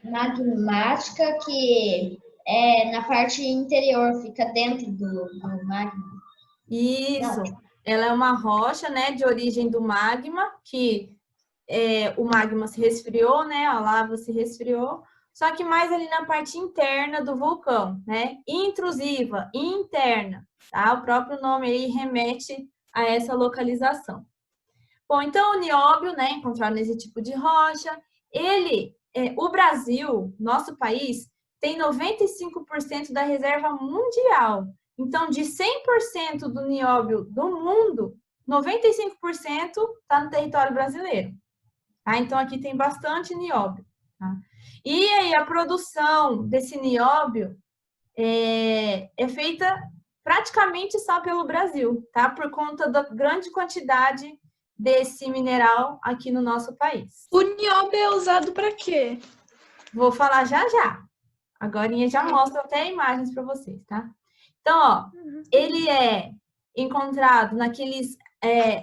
magmática que é na parte interior, fica dentro do magma. Isso. Ela é uma rocha, né, de origem do magma, que o magma se resfriou, né, a lava se resfriou, só que mais ali na parte interna do vulcão, né, intrusiva, interna, tá? O próprio nome aí remete a essa localização. Bom, então o nióbio, né, encontrado nesse tipo de rocha, o Brasil, nosso país, tem 95% da reserva mundial. Então, de 100% do nióbio do mundo, 95% está no território brasileiro. Tá? Então, aqui tem bastante nióbio. Tá? E aí, a produção desse nióbio é feita praticamente só pelo Brasil, tá? Por conta da grande quantidade desse mineral aqui no nosso país. O nióbio é usado para quê? Vou falar já já. Agorinha já mostro até imagens para vocês, tá? Então, ó, ele é encontrado naqueles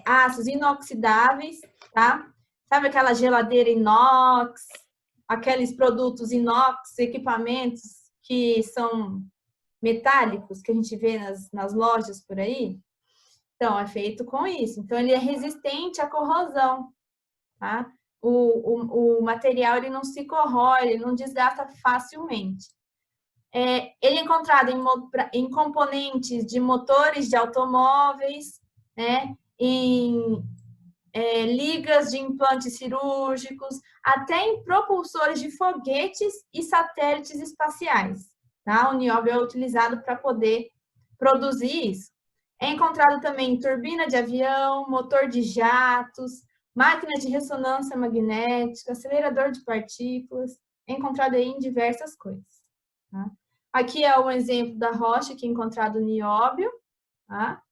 aços inoxidáveis, tá? Sabe aquela geladeira inox, aqueles produtos inox, equipamentos que são metálicos que a gente vê nas lojas por aí? Então, é feito com isso. Então, ele é resistente à corrosão, tá? O material ele não se corrói, ele não desgasta facilmente. Ele é encontrado em componentes de motores de automóveis, né? Em ligas de implantes cirúrgicos, até em propulsores de foguetes e satélites espaciais. Tá? O nióbio é utilizado para poder produzir isso. É encontrado também em turbina de avião, motor de jatos, máquina de ressonância magnética, acelerador de partículas. É encontrado aí em diversas coisas. Tá? Aqui é um exemplo da rocha que é encontrado no nióbio. Tá?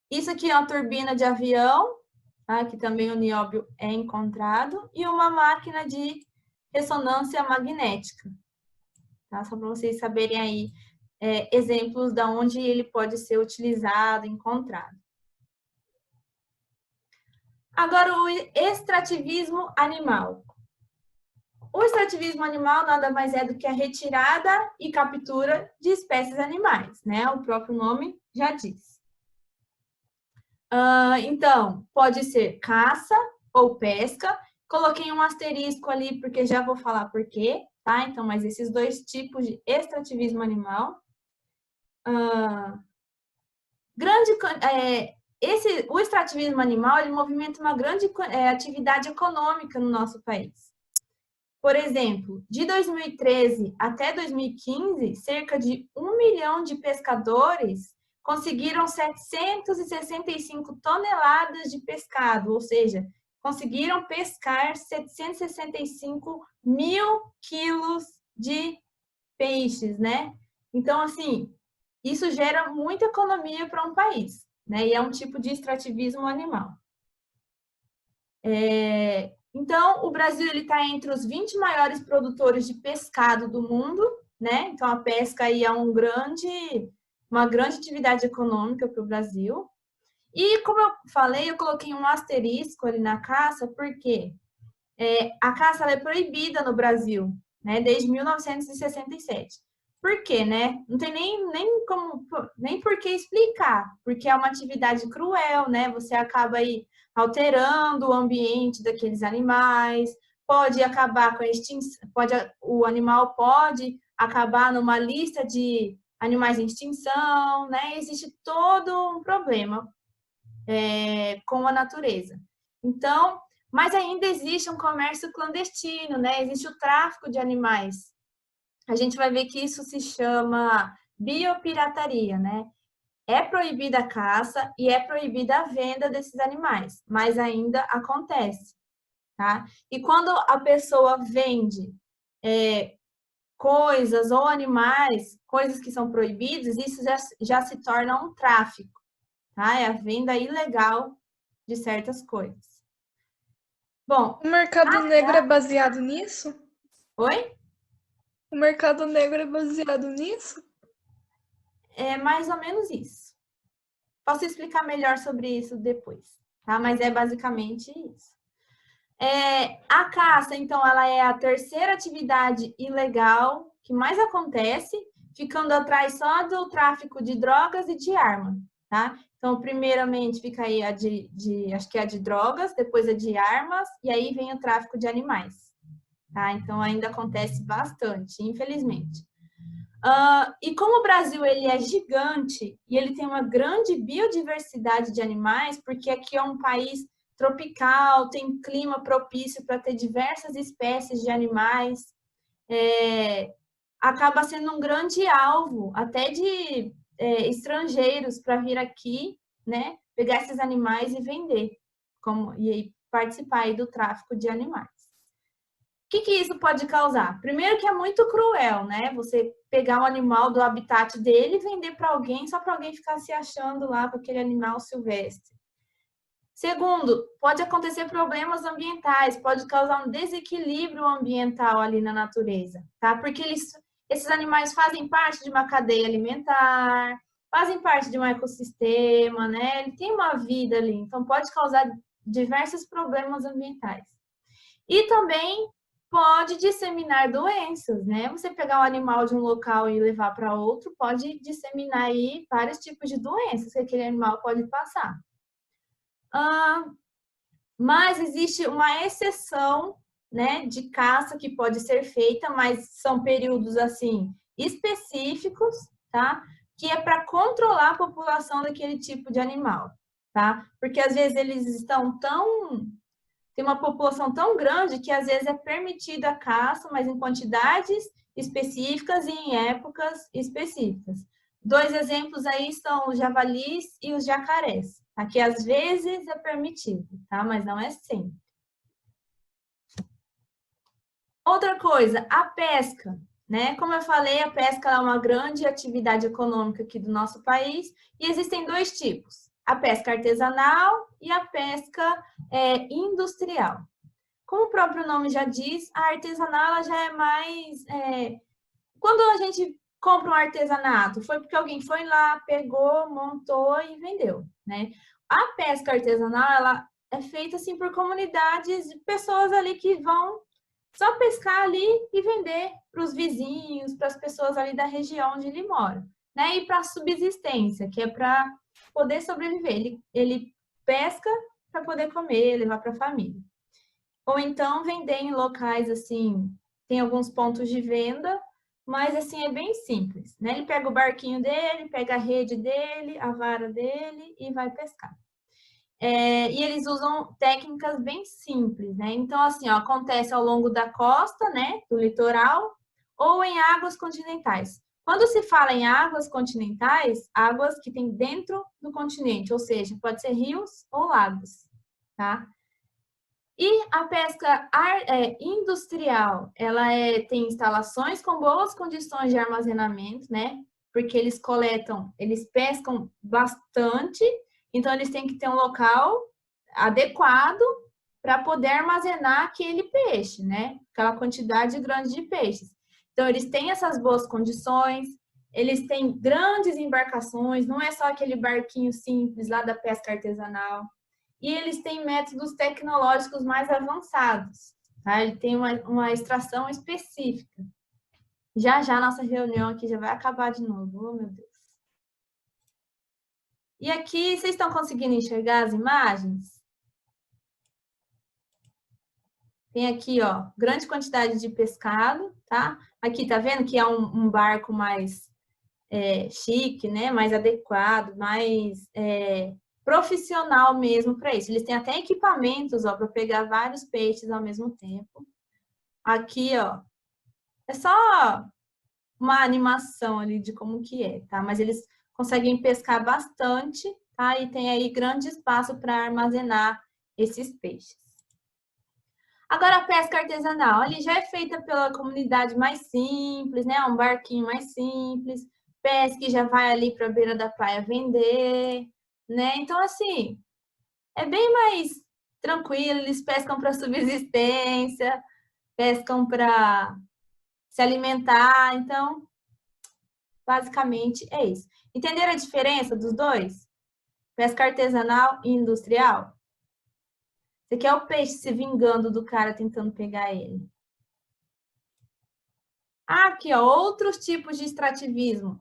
Isso aqui é uma turbina de avião, tá? Que também o nióbio é encontrado, e uma máquina de ressonância magnética. Tá? Só para vocês saberem aí exemplos de onde ele pode ser utilizado, encontrado. Agora, o extrativismo animal. O extrativismo animal nada mais é do que a retirada e captura de espécies animais, né? O próprio nome já diz. Então, pode ser caça ou pesca. Coloquei um asterisco ali porque já vou falar por quê, tá? Então, mas esses dois tipos de extrativismo animal. O extrativismo animal ele movimenta uma grande atividade econômica no nosso país. Por exemplo, de 2013 até 2015, cerca de 1 milhão de pescadores conseguiram 765 toneladas de pescado, ou seja, conseguiram pescar 765 mil quilos de peixes, né? Então, assim, isso gera muita economia para um país, né? E é um tipo de extrativismo animal. Então, o Brasil está entre os 20 maiores produtores de pescado do mundo, né? Então, a pesca aí é uma grande atividade econômica para o Brasil. E, como eu falei, eu coloquei um asterisco ali na caça, porque a caça ela é proibida no Brasil, né? Desde 1967. Por quê, né? Não tem nem por que explicar, porque é uma atividade cruel, né? Você acaba aí alterando o ambiente daqueles animais, pode acabar com a extinção, o animal pode acabar numa lista de animais em extinção, né? Existe todo um problema com a natureza. Então, mas ainda existe um comércio clandestino, né? Existe o tráfico de animais. A gente vai ver que isso se chama biopirataria, né? É proibida a caça e é proibida a venda desses animais, mas ainda acontece, tá? E quando a pessoa vende coisas ou animais, coisas que são proibidas, isso já se torna um tráfico, tá? É a venda ilegal de certas coisas. Bom, o mercado negro é baseado nisso? Oi? O mercado negro é baseado nisso? É mais ou menos isso. Posso explicar melhor sobre isso depois, tá? Mas é basicamente isso. A caça, então, ela é a terceira atividade ilegal que mais acontece, ficando atrás só do tráfico de drogas e de arma, tá? Então, primeiramente fica aí acho que é a de drogas, depois a de armas, e aí vem o tráfico de animais, tá? Então, ainda acontece bastante, infelizmente. E como o Brasil ele é gigante e ele tem uma grande biodiversidade de animais, porque aqui é um país tropical, tem clima propício para ter diversas espécies de animais, acaba sendo um grande alvo até de estrangeiros para vir aqui, né, pegar esses animais e vender, e aí participar aí do tráfico de animais. que isso pode causar? Primeiro que é muito cruel, né? Você pegar um animal do habitat dele e vender para alguém só para alguém ficar se achando lá com aquele animal silvestre. Segundo, pode acontecer problemas ambientais, pode causar um desequilíbrio ambiental ali na natureza, tá? Porque esses animais fazem parte de uma cadeia alimentar, fazem parte de um ecossistema, né? Ele tem uma vida ali, então pode causar diversos problemas ambientais. E também pode disseminar doenças, né? Você pegar um animal de um local e levar para outro, pode disseminar aí vários tipos de doenças que aquele animal pode passar. Mas existe uma exceção, né, de caça que pode ser feita, mas são períodos assim específicos, tá? Que é para controlar a população daquele tipo de animal, tá? Porque às vezes eles estão tem uma população tão grande que às vezes é permitida a caça, mas em quantidades específicas e em épocas específicas. 2 exemplos aí são os javalis e os jacarés. Aqui às vezes é permitido, tá? Mas não é sempre. Outra coisa, a pesca, né? Como eu falei, a pesca é uma grande atividade econômica aqui do nosso país e existem 2 tipos. A pesca artesanal e a pesca industrial. Como o próprio nome já diz, a artesanal ela já é mais... Quando a gente compra um artesanato, foi porque alguém foi lá, pegou, montou e vendeu, né? A pesca artesanal, ela é feita assim por comunidades de pessoas ali que vão só pescar ali e vender para os vizinhos, para as pessoas ali da região onde ele mora, né? E para a subsistência, que é para poder sobreviver. Ele pesca para poder comer, levar para a família. Ou então vender em locais assim, tem alguns pontos de venda, mas assim é bem simples, né? Ele pega o barquinho dele, pega a rede dele, a vara dele e vai pescar. E eles usam técnicas bem simples, né? Então, assim, ó, acontece ao longo da costa, né? Do litoral, ou em águas continentais. Quando se fala em águas continentais, águas que tem dentro do continente, ou seja, pode ser rios ou lagos, tá? E a pesca industrial, ela tem instalações com boas condições de armazenamento, né? Porque eles pescam bastante, então eles têm que ter um local adequado para poder armazenar aquele peixe, né? Aquela quantidade grande de peixes. Então eles têm essas boas condições, eles têm grandes embarcações, não é só aquele barquinho simples lá da pesca artesanal. E eles têm métodos tecnológicos mais avançados, tá? Ele tem uma extração específica. Já nossa reunião aqui já vai acabar de novo, oh meu Deus. E aqui, vocês estão conseguindo enxergar as imagens? Tem aqui, ó, grande quantidade de pescado, tá? Aqui, tá vendo que é um barco mais chique, né? Mais adequado, mais... profissional mesmo para isso. Eles têm até equipamentos, ó, para pegar vários peixes ao mesmo tempo. Aqui, ó, é só uma animação ali de como que é, tá? Mas eles conseguem pescar bastante, tá? E tem aí grande espaço para armazenar esses peixes. Agora, a pesca artesanal, ali já é feita pela comunidade mais simples, né? Um barquinho mais simples, pesca e já vai ali para a beira da praia vender, né? Então, assim, é bem mais tranquilo, eles pescam para subsistência, pescam para se alimentar, então, basicamente é isso. Entenderam a diferença dos dois? Pesca artesanal e industrial? Você quer o peixe se vingando do cara tentando pegar ele. Aqui, ó, outros tipos de extrativismo.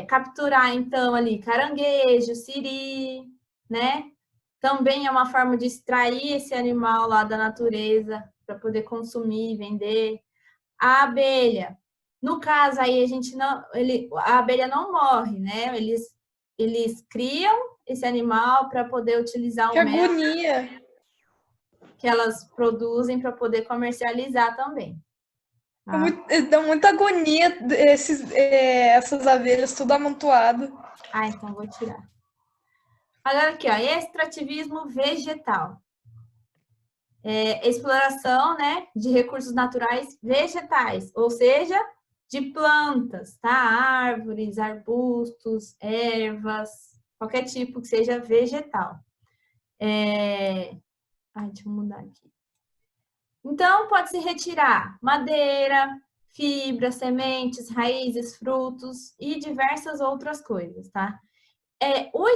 Capturar, então, ali caranguejo, siri, né? Também é uma forma de extrair esse animal lá da natureza para poder consumir e vender. A abelha, no caso aí a abelha não morre, né? Eles criam esse animal para poder utilizar o mel agonia que elas produzem para poder comercializar também. Tá? Dá muita agonia essas abelhas tudo amontoado. Então vou tirar. Agora aqui, ó, extrativismo vegetal. exploração, né, de recursos naturais vegetais, ou seja, de plantas, tá? Árvores, arbustos, ervas, qualquer tipo que seja vegetal. Deixa eu mudar aqui. Então, pode-se retirar madeira, fibra, sementes, raízes, frutos e diversas outras coisas, tá? O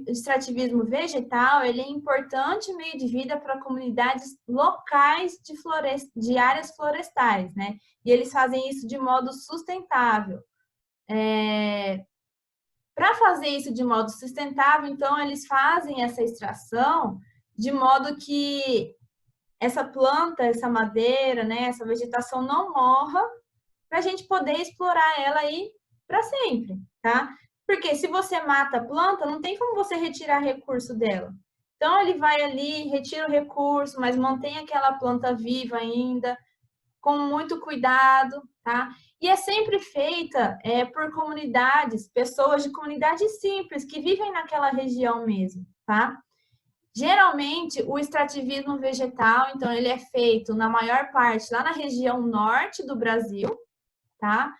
extrativismo vegetal, ele é importante meio de vida para comunidades locais de áreas florestais, né? E eles fazem isso de modo sustentável. Para fazer isso de modo sustentável, então, eles fazem essa extração de modo que essa planta, essa madeira, né, essa vegetação não morra, para a gente poder explorar ela aí para sempre, tá? Porque se você mata a planta, não tem como você retirar recurso dela. Então, ele vai ali, retira o recurso, mas mantém aquela planta viva ainda, com muito cuidado, tá? E é sempre feita por comunidades, pessoas de comunidades simples, que vivem naquela região mesmo, tá? Geralmente, o extrativismo vegetal, então, ele é feito, na maior parte, lá na região norte do Brasil, tá?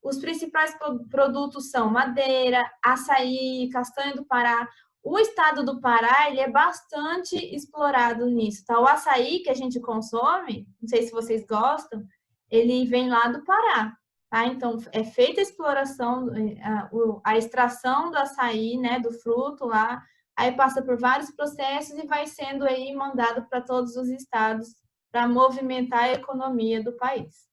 Os principais produtos são madeira, açaí, castanha do Pará. O estado do Pará, ele é bastante explorado nisso, tá? O açaí que a gente consome, não sei se vocês gostam, ele vem lá do Pará, tá? Então, é feita a exploração, a extração do açaí, né, do fruto lá, aí passa por vários processos e vai sendo aí mandado para todos os estados para movimentar a economia do país,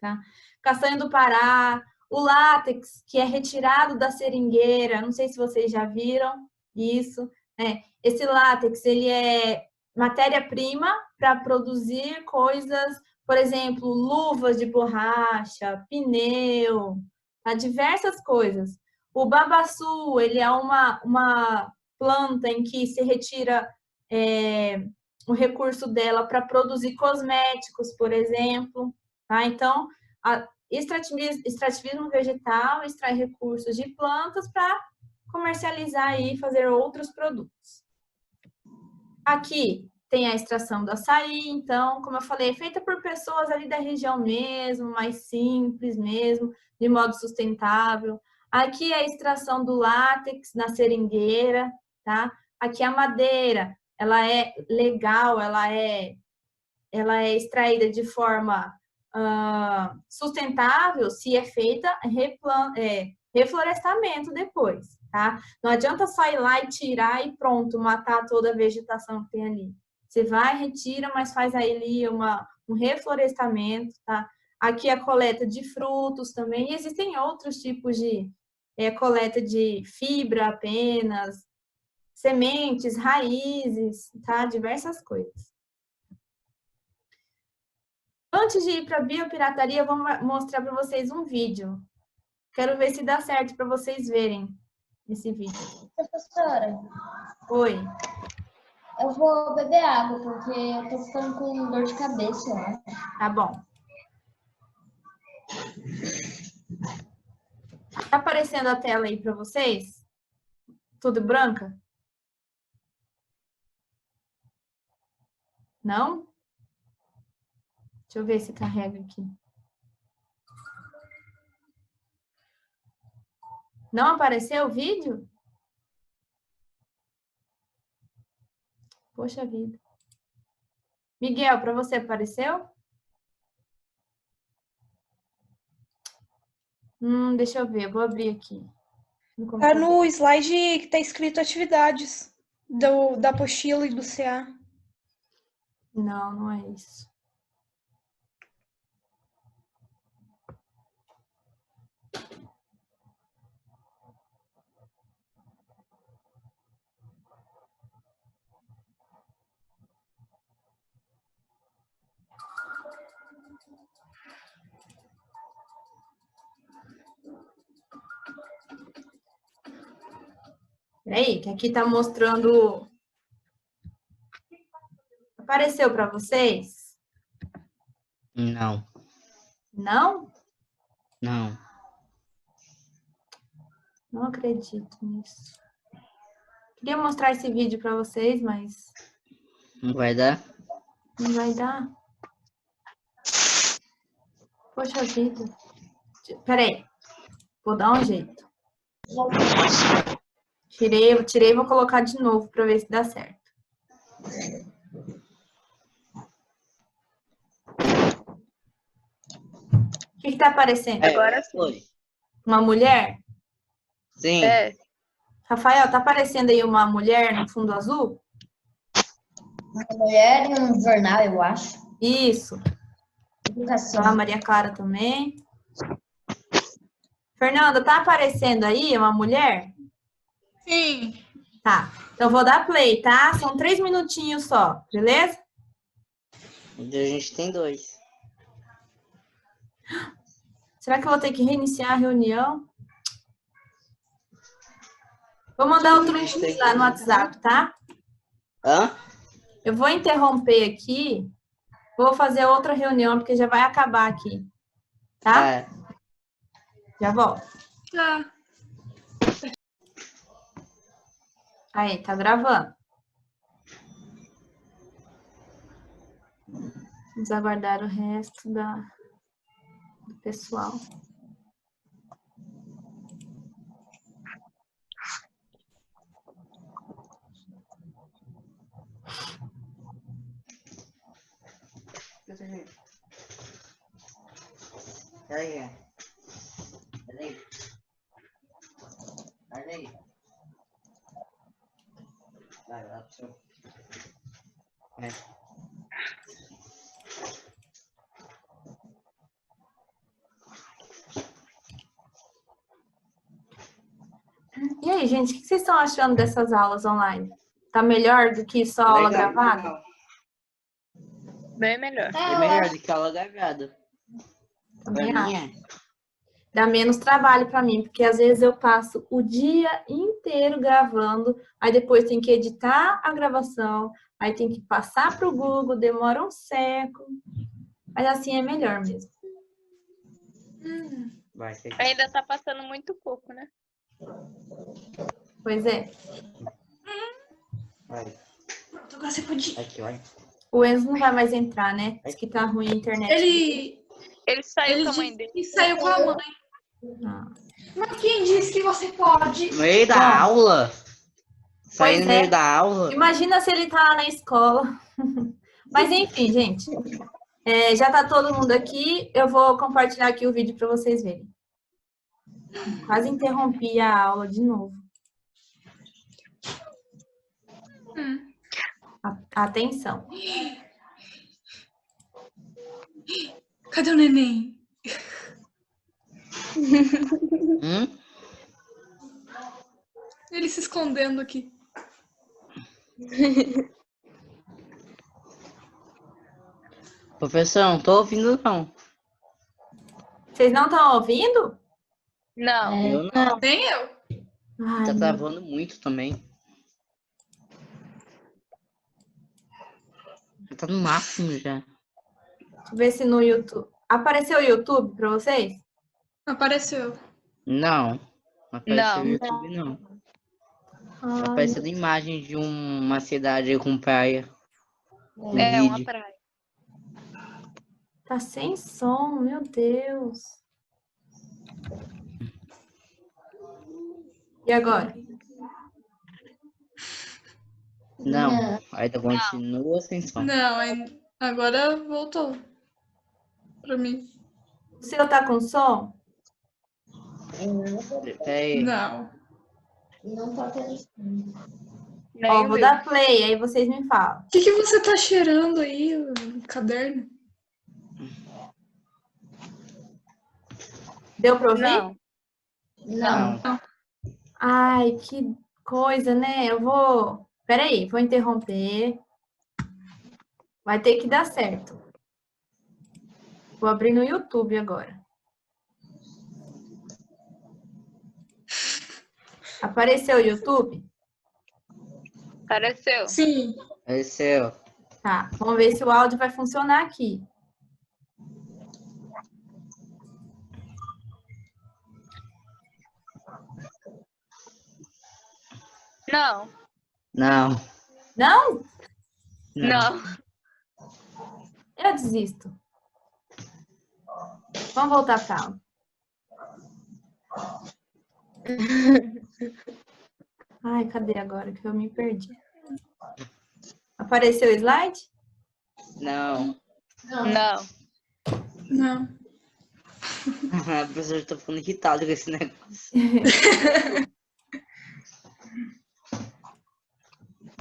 tá? Castanha do Pará, o látex, que é retirado da seringueira, não sei se vocês já viram isso, né? Esse látex, ele é matéria-prima para produzir coisas, por exemplo, luvas de borracha, pneu, tá? Diversas coisas. O babaçu, ele é uma planta em que se retira o recurso dela para produzir cosméticos, por exemplo, tá? Então, extrativismo vegetal extrai recursos de plantas para comercializar e fazer outros produtos. Aqui tem a extração do açaí, então, como eu falei, é feita por pessoas ali da região mesmo, mais simples mesmo, de modo sustentável. Aqui é a extração do látex na seringueira, tá? Aqui a madeira, ela é legal, ela é extraída de forma sustentável se é feita reflorestamento depois, tá? Não adianta só ir lá e tirar e pronto, matar toda a vegetação que tem ali. Você vai, retira, mas faz ali um reflorestamento, tá? Aqui a coleta de frutos também, e existem outros tipos de coleta de fibra apenas, sementes, raízes, tá? Diversas coisas. Antes de ir para a biopirataria, eu vou mostrar para vocês um vídeo. Quero ver se dá certo para vocês verem esse vídeo. Professora, Oi. eu vou beber água, porque eu tô ficando com dor de cabeça, eu acho. Tá bom. Tá aparecendo a tela aí para vocês? Tudo branca? Não? Deixa eu ver se carrega aqui. Não apareceu o vídeo? Poxa vida. Miguel, para você apareceu? Deixa eu ver, eu vou abrir aqui. Tá no slide que tá escrito atividades da apostila e do CA. Não, não é isso. Peraí, que aqui tá mostrando... Apareceu para vocês? Não. Não? Não. Não acredito nisso. Queria mostrar esse vídeo para vocês, mas... Não vai dar? Não vai dar? Poxa vida. Peraí. Vou dar um jeito. Tirei e vou colocar de novo para ver se dá certo. O que tá aparecendo? Agora sim. Foi. Uma mulher? Sim. É. Rafael, tá aparecendo aí uma mulher no fundo azul? Uma mulher em um jornal, eu acho. Isso. Educação. A Maria Clara também. Fernanda, tá aparecendo aí uma mulher? Sim. Tá. Então, vou dar play, tá? São 3 minutinhos só, beleza? A gente tem 2. Será que eu vou ter que reiniciar a reunião? Vou mandar outro link lá no WhatsApp, tá? Hã? Eu vou interromper aqui. Vou fazer outra reunião, porque já vai acabar aqui. Tá? É. Já volto. Tá. Aí, tá gravando. Vamos aguardar o resto do pessoal. Peraí. Peraí. Vai lá, pessoal. É. E aí, gente, o que vocês estão achando dessas aulas online? Tá melhor do que só aula Legal. gravada? Bem melhor. É melhor do que aula gravada. Pra Também mim acho. é. Dá menos trabalho para mim, porque às vezes eu passo o dia inteiro gravando, aí depois tem que editar a gravação, aí tem que passar para o Google, demora um século. Mas assim é melhor mesmo. Vai ser. Ainda tá passando muito pouco, né? Pois é. Vai. Pronto, agora você pode. Aqui, vai. O Enzo não vai mais entrar, né? Diz que tá ruim a internet. Ele saiu Ele com a mãe disse dele. que saiu com a mãe. Ah. Mas quem disse que você pode? No meio da Bom, aula? Sair no é. meio da aula? Imagina se ele tá lá na escola. Mas enfim, gente. Já tá todo mundo aqui. Eu vou compartilhar aqui o vídeo para vocês verem. Quase interrompi a aula de novo. Atenção. Cadê o neném? Ele se escondendo aqui. Professor, não tô ouvindo não. Vocês não estão ouvindo? Não. Eu não. Nem eu. Ai, Tá meu travando muito também. Tá no máximo já. Deixa eu ver se no YouTube. Apareceu o YouTube para vocês? Apareceu. Não. Não apareceu Não. no YouTube, não. Tá Ai, aparecendo imagem de uma cidade com praia. Um É uma vídeo. praia. tá sem som, meu Deus. E agora? Não, ainda continua sem som. Não, agora voltou pra mim. O seu tá com som? Peraí. Não. Não tá tendo. Nem Ó, o vou meu. dar play, aí vocês me falam. O que você tá cheirando aí, o caderno? Deu para ouvir? Não. Não. Ai, que coisa, né? Eu vou... Peraí, vou interromper. Vai ter que dar certo. Vou abrir no YouTube agora. Apareceu o YouTube? Apareceu. Sim. Apareceu. Tá, vamos ver se o áudio vai funcionar aqui. Não. Não. Não? Não. desisto? Vamos voltar para aula. Ai, cadê agora que eu me perdi? Apareceu o slide? Não. Não. Não. A professora está ficando irritada com esse negócio.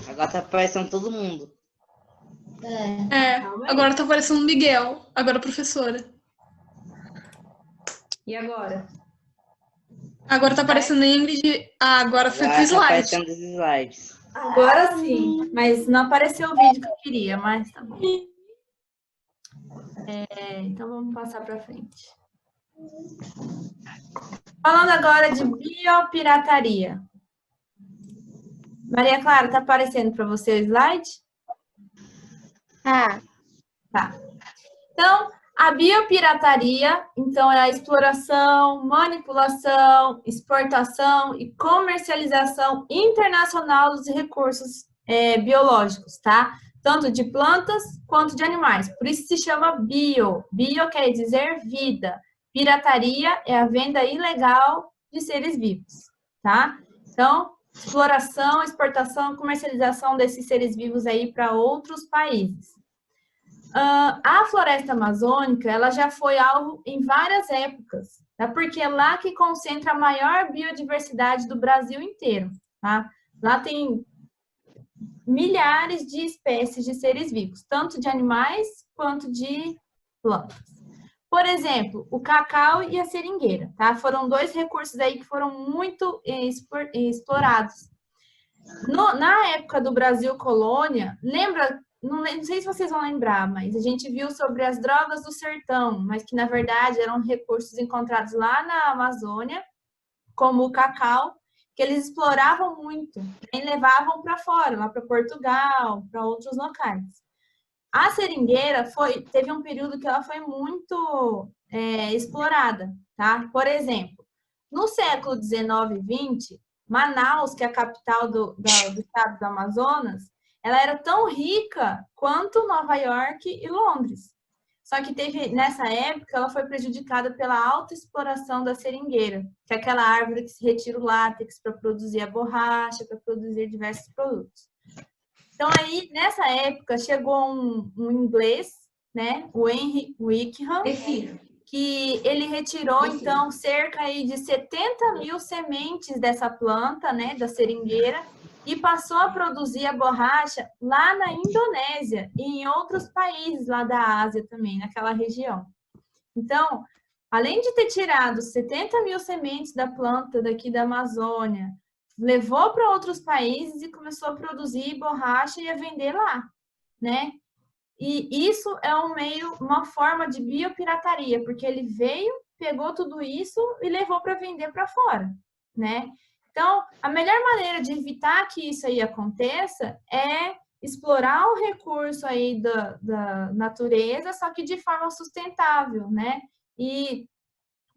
Agora tá aparecendo todo mundo. É. Calma aí. Agora tá aparecendo o Miguel. Agora a professora. E agora? Agora tá aparecendo a Ingrid. Ah, agora foi pro Agora tá slide. aparecendo os slides. Agora sim, mas não apareceu o vídeo que eu queria, mas tá bom. Então vamos passar para frente. Falando agora de biopirataria. Maria Clara, tá aparecendo para você o slide? Ah, Tá. Então, a biopirataria, então, é a exploração, manipulação, exportação e comercialização internacional dos recursos biológicos, tá? Tanto de plantas quanto de animais. Por isso se chama bio. Bio quer dizer vida. Pirataria é a venda ilegal de seres vivos, tá? Então, exploração, exportação, comercialização desses seres vivos aí para outros países. A floresta amazônica, ela já foi alvo em várias épocas, tá? Porque é lá que concentra a maior biodiversidade do Brasil inteiro, tá? Lá tem milhares de espécies de seres vivos, tanto de animais quanto de plantas. Por exemplo, o cacau e a seringueira, tá? Foram dois recursos aí que foram muito explorados. Na época do Brasil colônia, lembra? Não sei se vocês vão lembrar, mas a gente viu sobre as drogas do sertão, mas que na verdade eram recursos encontrados lá na Amazônia, como o cacau, que eles exploravam muito e levavam para fora, lá para Portugal, para outros locais. A seringueira teve um período que ela foi muito explorada, tá? Por exemplo, no século XIX e XX, Manaus, que é a capital do estado do Amazonas, ela era tão rica quanto Nova York e Londres. Só que nessa época, ela foi prejudicada pela alta exploração da seringueira, que é aquela árvore que se retira o látex para produzir a borracha, para produzir diversos produtos. Então, aí, nessa época, chegou um inglês, né, o Henry Wickham, que ele retirou, então, cerca aí de 70 mil sementes dessa planta, né, da seringueira, e passou a produzir a borracha lá na Indonésia e em outros países lá da Ásia também, naquela região. Então, além de ter tirado 70 mil sementes da planta daqui da Amazônia, levou para outros países e começou a produzir borracha e a vender lá, né? E isso é uma forma de biopirataria, porque ele veio, pegou tudo isso e levou para vender para fora, né? Então, a melhor maneira de evitar que isso aí aconteça é explorar o recurso aí da natureza, só que de forma sustentável, né? E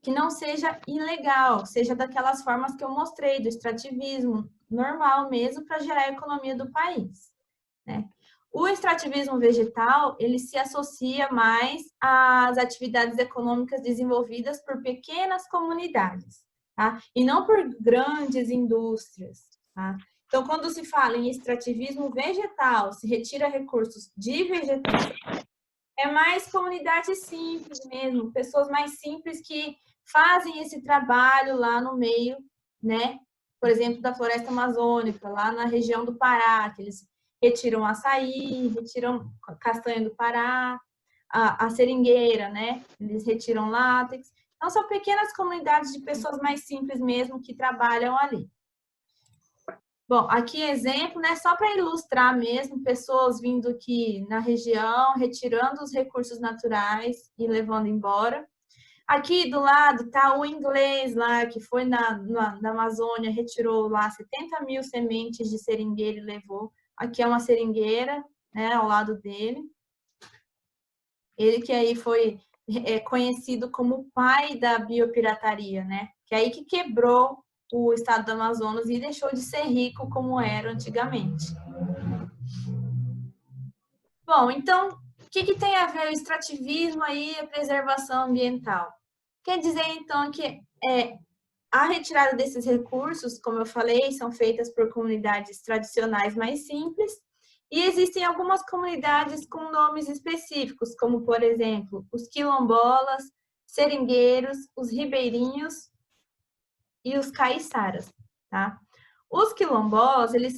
que não seja ilegal, seja daquelas formas que eu mostrei, do extrativismo normal mesmo, para gerar a economia do país, né? O extrativismo vegetal, ele se associa mais às atividades econômicas desenvolvidas por pequenas comunidades, tá? E não por grandes indústrias, tá? Então, quando se fala em extrativismo vegetal, se retira recursos de vegetação, é mais comunidades simples mesmo, pessoas mais simples que fazem esse trabalho lá no meio, né? Por exemplo, da floresta amazônica, lá na região do Pará, que eles retiram açaí, retiram castanha do Pará, a seringueira, né? Eles retiram látex. Então, são pequenas comunidades de pessoas mais simples mesmo que trabalham ali. Bom, aqui exemplo, né? Só para ilustrar mesmo, pessoas vindo aqui na região, retirando os recursos naturais e levando embora. Aqui do lado tá o inglês lá, que foi na Amazônia, retirou lá 70 mil sementes de seringueira e levou. Aqui é uma seringueira, né, ao lado dele. Ele que aí foi conhecido como o pai da biopirataria, né? Que é aí que quebrou o estado do Amazonas e deixou de ser rico como era antigamente. Bom, então, O que tem a ver o extrativismo aí e a preservação ambiental? Quer dizer, então, que a retirada desses recursos, como eu falei, são feitas por comunidades tradicionais mais simples, e existem algumas comunidades com nomes específicos, como, por exemplo, os quilombolas, seringueiros, os ribeirinhos e os caiçaras, tá? Os quilombolas, eles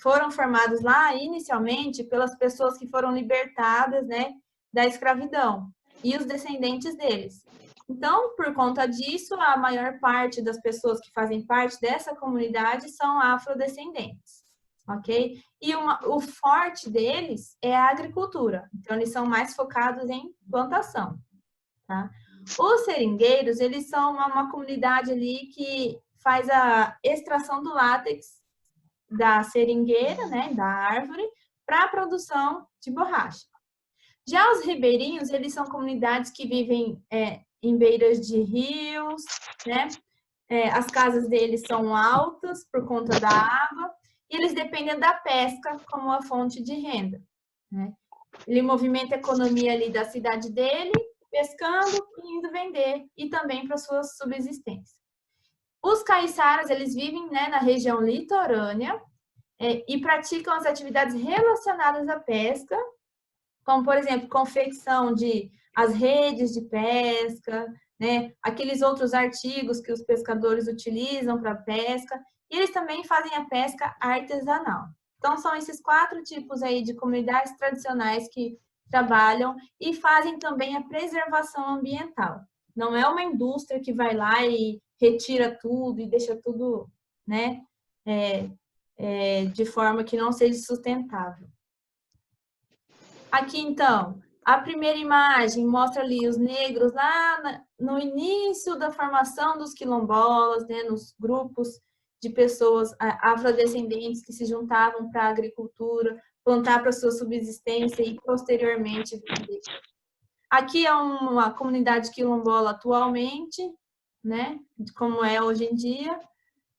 foram formados lá inicialmente pelas pessoas que foram libertadas, né, da escravidão e os descendentes deles. Então, por conta disso, a maior parte das pessoas que fazem parte dessa comunidade são afrodescendentes, ok? E o forte deles é a agricultura, então eles são mais focados em plantação, tá? Os seringueiros, eles são uma comunidade ali que faz a extração do látex da seringueira, né, da árvore, para a produção de borracha. Já os ribeirinhos, eles são comunidades que vivem em beiras de rios, né? As casas deles são altas por conta da água, e eles dependem da pesca como uma fonte de renda, né? Ele movimenta a economia ali da cidade dele, pescando e indo vender, e também para suas subsistências. Os caiçaras, eles vivem, né, na região litorânea e praticam as atividades relacionadas à pesca, como, por exemplo, confecção de as redes de pesca, né, aqueles outros artigos que os pescadores utilizam para pesca, e eles também fazem a pesca artesanal. Então, são esses 4 tipos aí de comunidades tradicionais que trabalham e fazem também a preservação ambiental. Não é uma indústria que vai lá e retira tudo e deixa tudo, né, de forma que não seja sustentável. Aqui, então, a primeira imagem mostra ali os negros lá no início da formação dos quilombolas, né, nos grupos de pessoas afrodescendentes que se juntavam para a agricultura, plantar para sua subsistência e, posteriormente, vender. Aqui é uma comunidade quilombola atualmente, né, como é hoje em dia,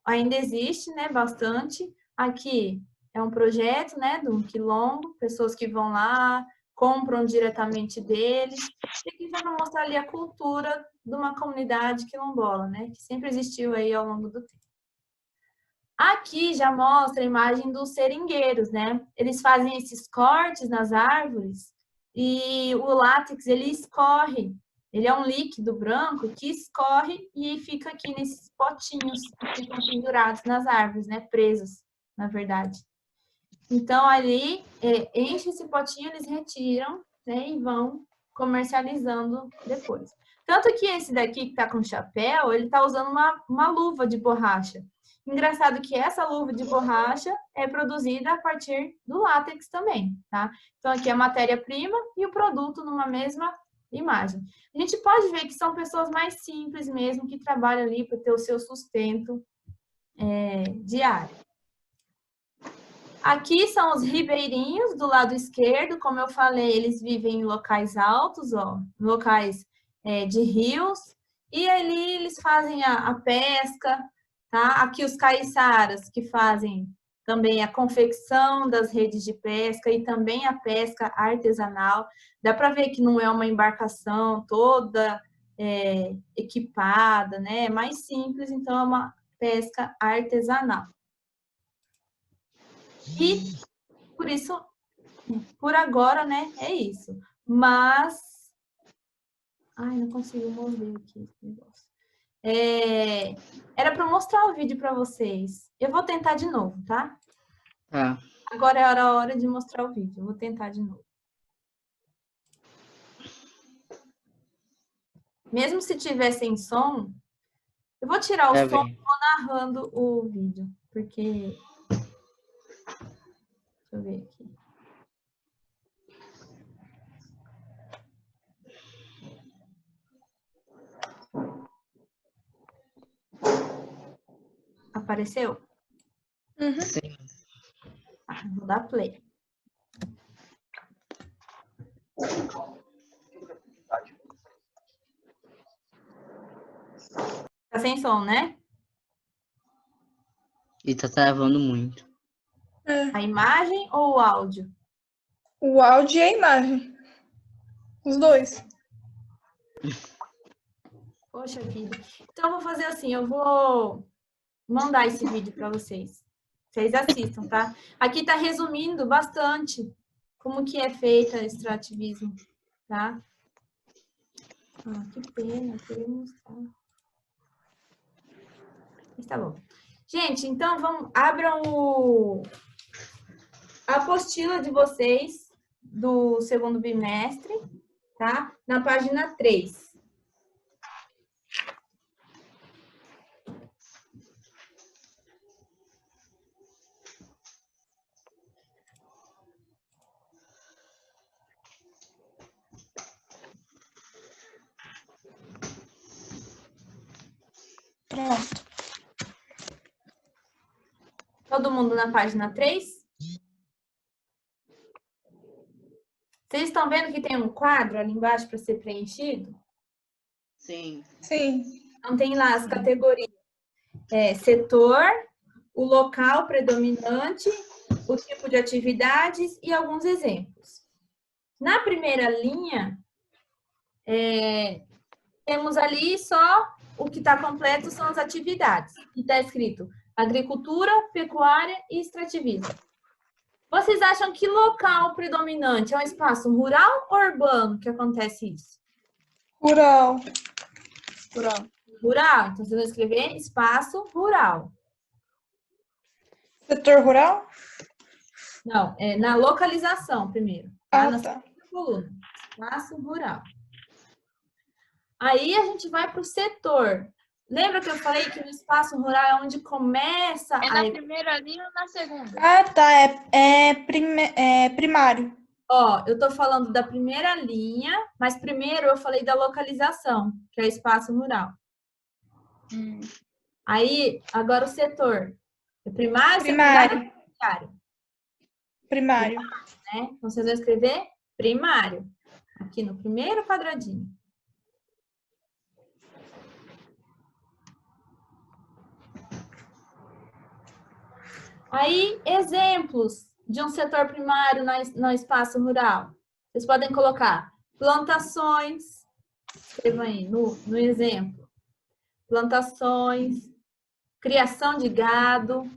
ainda existe, né, bastante. Aqui é um projeto, né, de um quilombo, pessoas que vão lá, compram diretamente deles. E aqui já vai mostrar ali a cultura de uma comunidade quilombola, né, que sempre existiu aí ao longo do tempo. Aqui já mostra a imagem dos seringueiros, né? Eles fazem esses cortes nas árvores e o látex, ele escorre. Ele é um líquido branco que escorre e fica aqui nesses potinhos que ficam pendurados nas árvores, né? Presos, na verdade. Então, ali, enche esse potinho, eles retiram, né? E vão comercializando depois. Tanto que esse daqui que tá com chapéu, ele tá usando uma luva de borracha. Engraçado que essa luva de borracha é produzida a partir do látex também, tá? Então, aqui é a matéria-prima e o produto numa mesma imagem. A gente pode ver que são pessoas mais simples mesmo, que trabalham ali para ter o seu sustento diário. Aqui são os ribeirinhos, do lado esquerdo, como eu falei, eles vivem em locais altos, ó, locais de rios, e ali eles fazem a pesca, tá? Aqui os caiçaras, que fazem também a confecção das redes de pesca e também a pesca artesanal. Dá para ver que não é uma embarcação toda equipada, né? É mais simples, então é uma pesca artesanal. E por isso, por agora, né, é isso. Mas... Ai, não consigo mover aqui esse negócio. Era para mostrar o vídeo para vocês. Eu vou tentar de novo, tá? Tá. Agora é a hora de mostrar o vídeo. Eu vou tentar de novo. Mesmo se tiver sem som, eu vou tirar o som e vou narrando o vídeo. Porque... Deixa eu ver aqui. Apareceu? Uhum. Sim. Vou dar play. Tá sem som, né? E tá travando muito. A imagem ou o áudio? O áudio e a imagem. Os dois. Poxa vida. Então, eu vou fazer assim, eu vou mandar esse vídeo para vocês. Vocês assistam, tá? Aqui tá resumindo bastante como que é feita extrativismo, tá? Ah, que pena, eu queria mostrar. Mas tá bom. Gente, então abram a apostila de vocês do segundo bimestre, tá? Na página 3. Pronto. Todo mundo na página 3? Vocês estão vendo que tem um quadro ali embaixo para ser preenchido? Sim. Sim. Então, tem lá as categorias. Setor, o local predominante, o tipo de atividades e alguns exemplos. Na primeira linha, temos ali só o que está completo são as atividades. E está escrito agricultura, pecuária e extrativismo. Vocês acham que local predominante é um espaço rural ou urbano que acontece isso? Rural. Rural. Então, vocês vão escrever espaço rural. Setor rural? Não, é na localização primeiro. Ah, Na tá. segunda coluna. Espaço rural. Aí a gente vai para o setor. Lembra que eu falei que no espaço rural é onde começa É na primeira linha ou na segunda? Ah, tá. É primário. Ó, eu tô falando da primeira linha, mas primeiro eu falei da localização, que é espaço rural. Aí, agora o setor. É primário, secundário e terciário. Primário. Né? Então, vocês vão escrever primário. Aqui no primeiro quadradinho. Aí, exemplos de um setor primário no espaço rural. Vocês podem colocar plantações. Escrevam aí no exemplo. Plantações, criação de gado.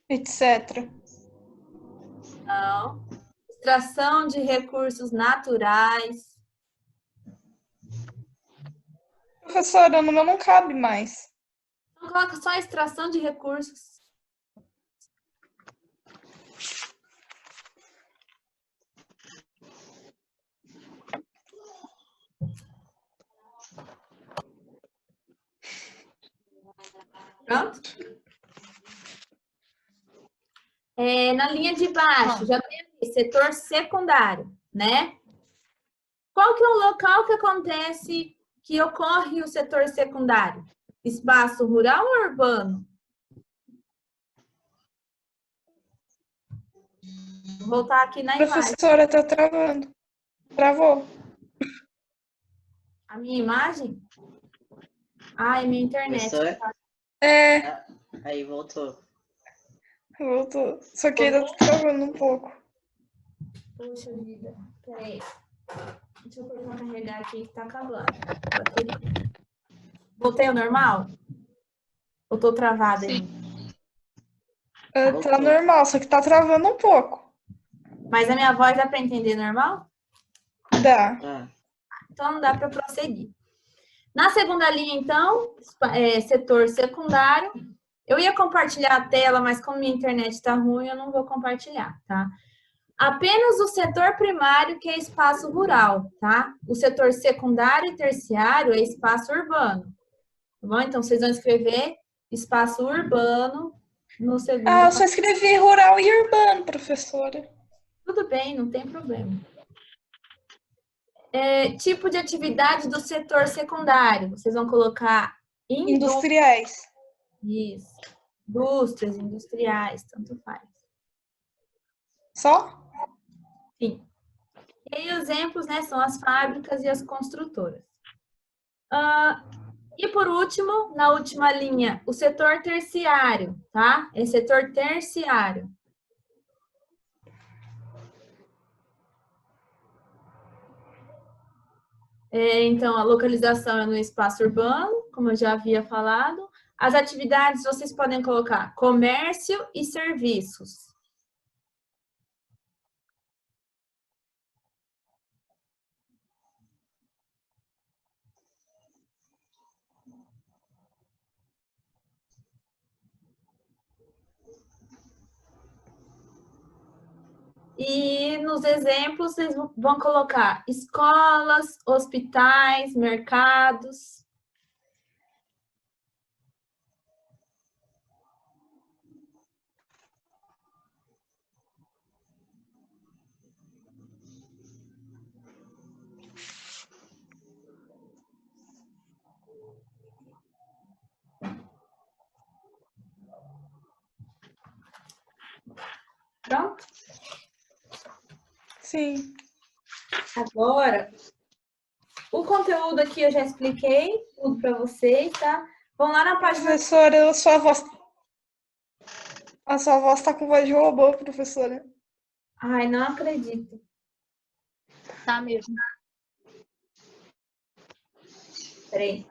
Etc. Não. Extração de recursos naturais. Professora, no meu não cabe mais. Então, coloca só extração de recursos. Pronto? Na linha de baixo, já tem aqui, setor secundário, né? Qual que é o local que acontece, que ocorre o setor secundário? Espaço rural ou urbano? Vou voltar aqui na imagem. Professora, tá travando. Travou. A minha imagem? Ah, é minha internet. Professora? Aí voltou. Voltou. Só que ainda tá travando um pouco. Poxa vida. Peraí. Deixa eu pôr pra carregar aqui que tá acabando. Voltei ao normal? Ou tô travada aí? Tá normal, só que tá travando um pouco. Mas a minha voz dá pra entender normal? Dá. Tá. Então não dá para prosseguir. Na segunda linha, então, setor secundário. Eu ia compartilhar a tela, mas como minha internet está ruim, eu não vou compartilhar, tá? Apenas o setor primário, que é espaço rural, tá? O setor secundário e terciário é espaço urbano. Tá bom? Então, vocês vão escrever espaço urbano no segundo. Ah, eu só escrevi rural e urbano, professora. Tudo bem, não tem problema. Tipo de atividade do setor secundário. Vocês vão colocar Industriais. Isso. Indústrias, industriais, tanto faz. Só? Sim. E aí, exemplos, né, são as fábricas e as construtoras. E por último, na última linha, o setor terciário, tá? É setor terciário. Então, a localização é no espaço urbano, como eu já havia falado. As atividades vocês podem colocar comércio e serviços. E nos exemplos, vocês vão colocar escolas, hospitais, mercados. Pronto? Sim. Agora, o conteúdo aqui eu já expliquei tudo para vocês, tá? Vão lá na página. Professora, a sua voz tá com voz de robô, professora. Ai, não acredito. Tá mesmo. Peraí.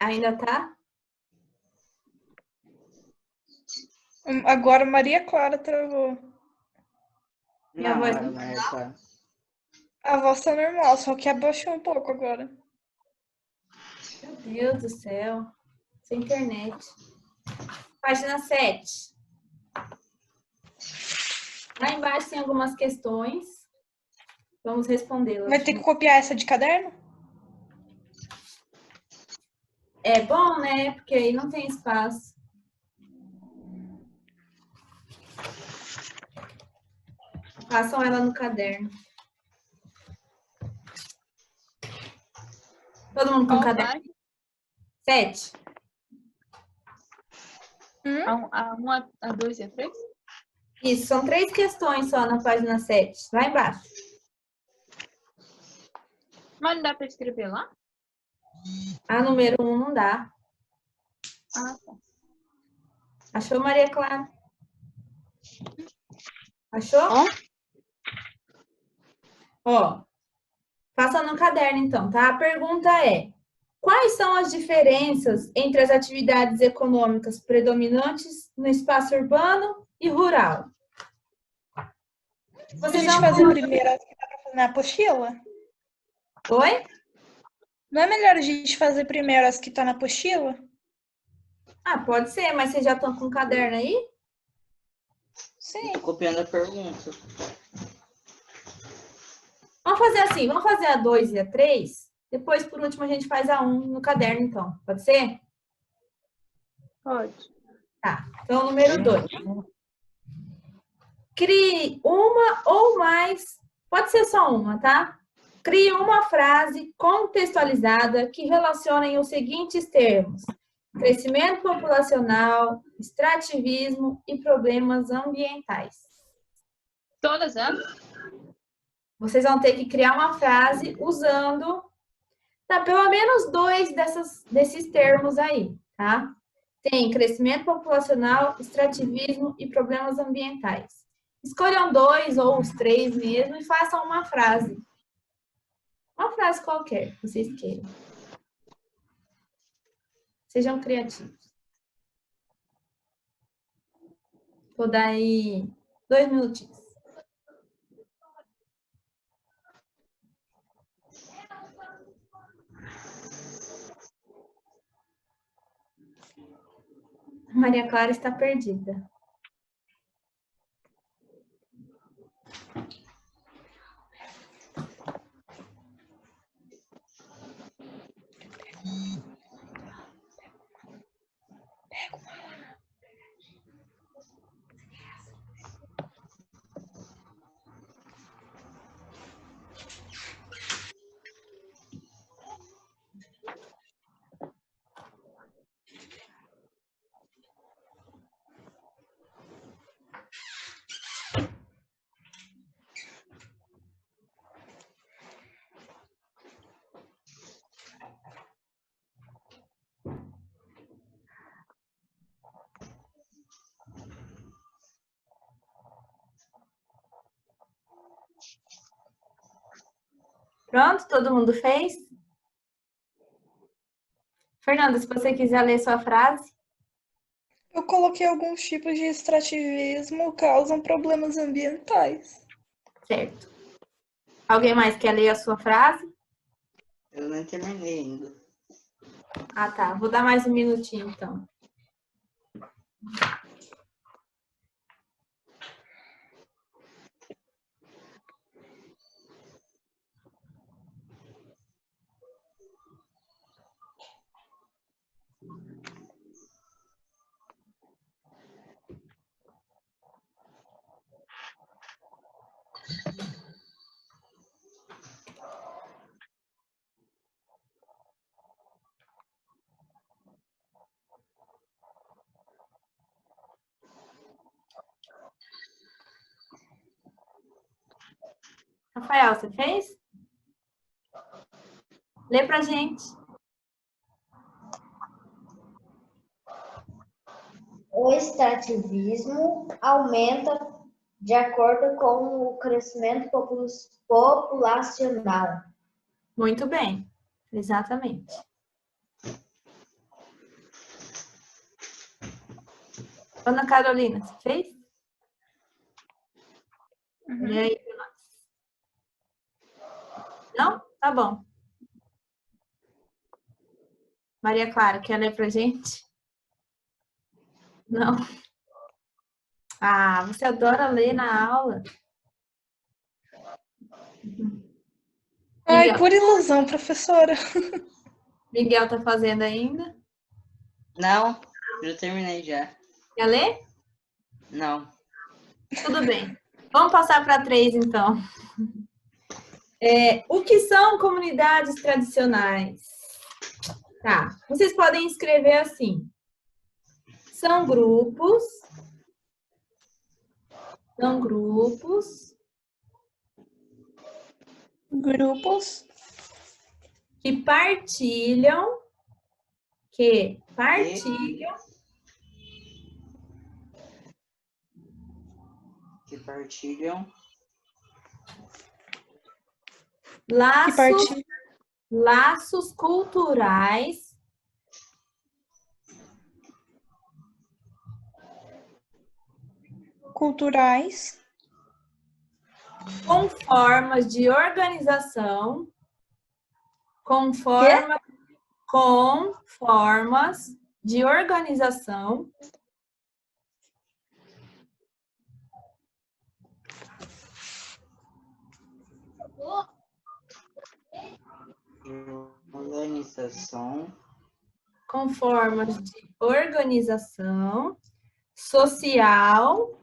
Ainda tá? Agora Maria Clara travou. Minha Não, voz ela não não é essa. A voz tá normal, só que abaixou um pouco agora. Meu Deus do céu. Sem internet. Página 7. Lá embaixo tem algumas questões. Vamos respondê-las. Vai ter que copiar essa de caderno? É bom, né? Porque aí não tem espaço. Façam ela no caderno. Todo mundo com Qual caderno? página? 7. A 1, a 2 e a 3? Isso, são 3 questões só na página 7. Lá embaixo. Mas não dá para escrever lá? A número 1 não dá. Ah, tá. Achou, Maria Clara? Achou? Ó, faça no caderno, então, tá? A pergunta é: quais são as diferenças entre as atividades econômicas predominantes no espaço urbano e rural? A Vocês gente vão... fazer primeiro as que dá pra fazer na apostila? Oi? Não é melhor a gente fazer primeiro as que tá na apostila? Ah, pode ser, mas vocês já estão com o caderno aí? Sim. Tô copiando a pergunta. Vamos fazer assim, vamos fazer a 2 e a 3. Depois, por último, a gente faz a 1 no caderno, então. Pode ser? Pode. Tá. Então, número 2. Crie uma ou mais, pode ser só uma, tá? Crie uma frase contextualizada que relacione os seguintes termos: crescimento populacional, extrativismo e problemas ambientais. Todas elas? Vocês vão ter que criar uma frase usando pelo menos 2 desses termos aí, tá? Tem crescimento populacional, extrativismo e problemas ambientais. Escolham 2 ou os 3 mesmo e façam uma frase. Uma frase qualquer que vocês queiram. Sejam criativos. Vou dar aí 2 minutinhos. Maria Clara está perdida. Pronto? Todo mundo fez? Fernanda, se você quiser ler sua frase. Eu coloquei alguns tipos de extrativismo causam problemas ambientais. Certo. Alguém mais quer ler a sua frase? Eu não terminei ainda. Ah, tá. Vou dar mais um minutinho, então. Rafael, você fez? Lê pra gente. O extrativismo aumenta de acordo com o crescimento populacional. Muito bem. Exatamente. Ana Carolina, você fez? Lê aí pra nós. Não? Tá bom. Maria Clara, quer ler pra gente? Não. Ah, você adora ler na aula. Ai, Miguel, por ilusão, professora. Miguel tá fazendo ainda? Não, já terminei já. Quer ler? Não. Tudo bem. Vamos passar para 3, então. O que são comunidades tradicionais? Tá. Vocês podem escrever assim. São grupos Grupos que partilham Que partilham que laços, partilham laços culturais culturais com formas de organização, com formas de organização organização com formas de organização social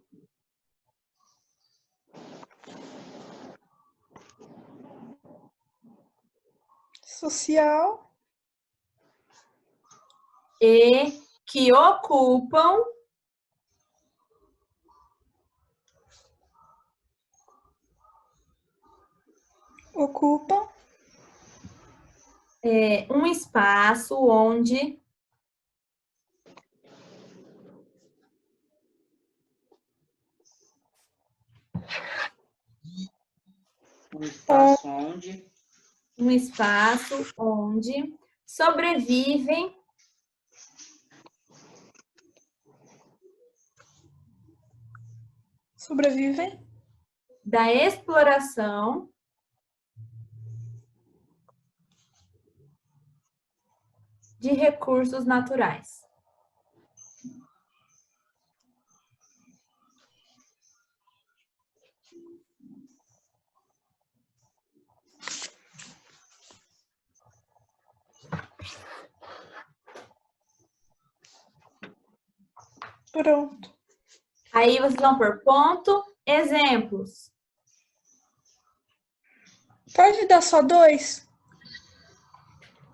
social e que ocupam um espaço onde um espaço onde sobrevivem da exploração de recursos naturais. Pronto. Aí vocês vão por ponto, exemplos. Pode dar só 2?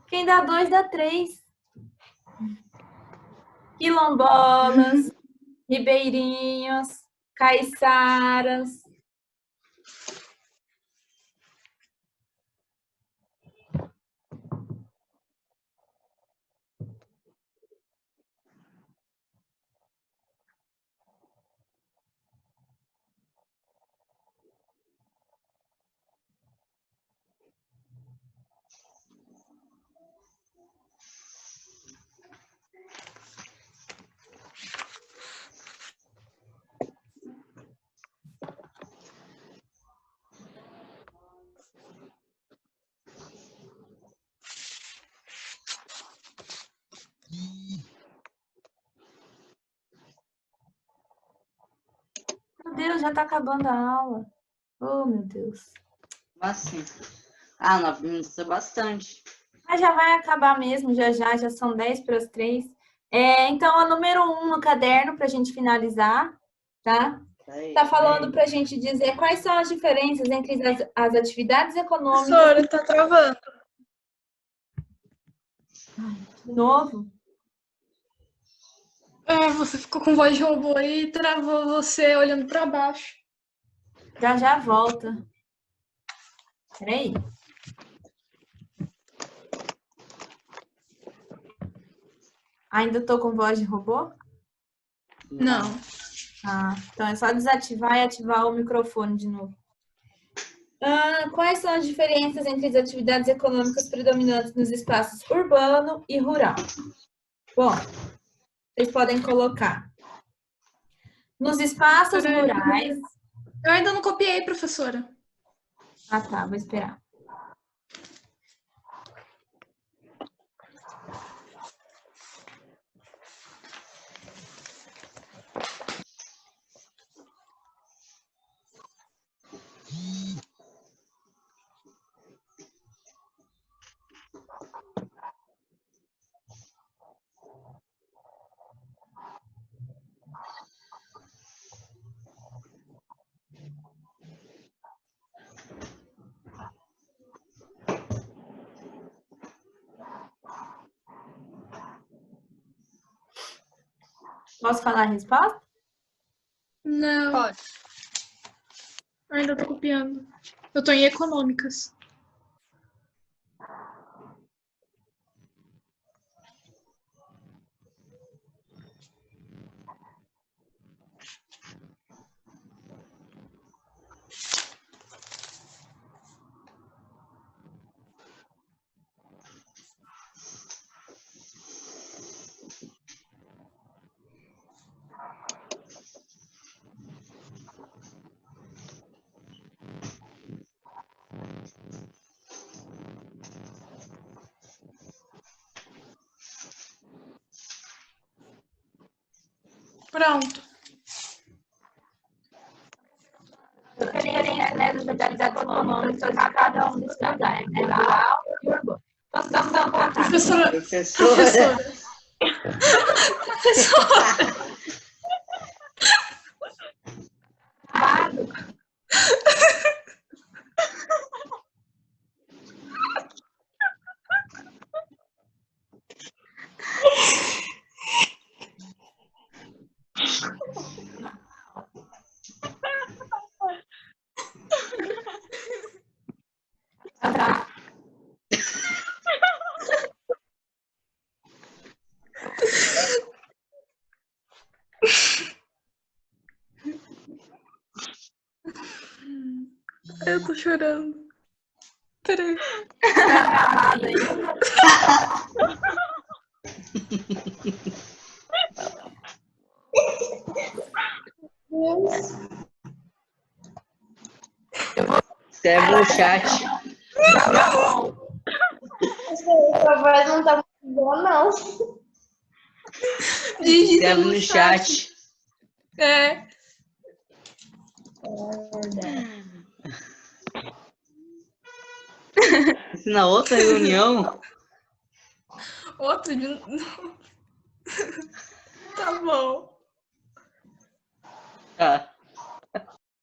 Quem dá 2 dá 3. Quilombolas, ribeirinhos, caiçaras. Deus, já tá acabando a aula. Oh, meu Deus. Assim. Ah, 9 minutos é bastante. Mas já vai acabar mesmo, já são 10 para as 3. Então, a número 1 no caderno, para a gente finalizar, tá? Tá falando para a gente dizer quais são as diferenças entre as atividades econômicas. Professora, tá travando. De novo? Você ficou com voz de robô e travou você olhando para baixo. Já volta. Peraí. Ainda tô com voz de robô? Não. Ah, então é só desativar e ativar o microfone de novo. Quais são as diferenças entre as atividades econômicas predominantes nos espaços urbano e rural? Bom, vocês podem colocar. Nos espaços rurais... Eu ainda não copiei, professora. Ah, tá, vou esperar. Posso falar a resposta? Não. Pode. Ainda tô copiando. Eu tô em econômicas. Pronto. Diferença, né, das atividades econômicas de cada um desses lugares, né? Rural e urbano. Então, Professora. Professora. Professora. Eu tô chorando. Peraí. Escreve no chat. Sua voz não tá muito boa, não. Digita Escreve no no chat. chat. É. Isso na outra reunião. Outro de... Tá bom. Tá.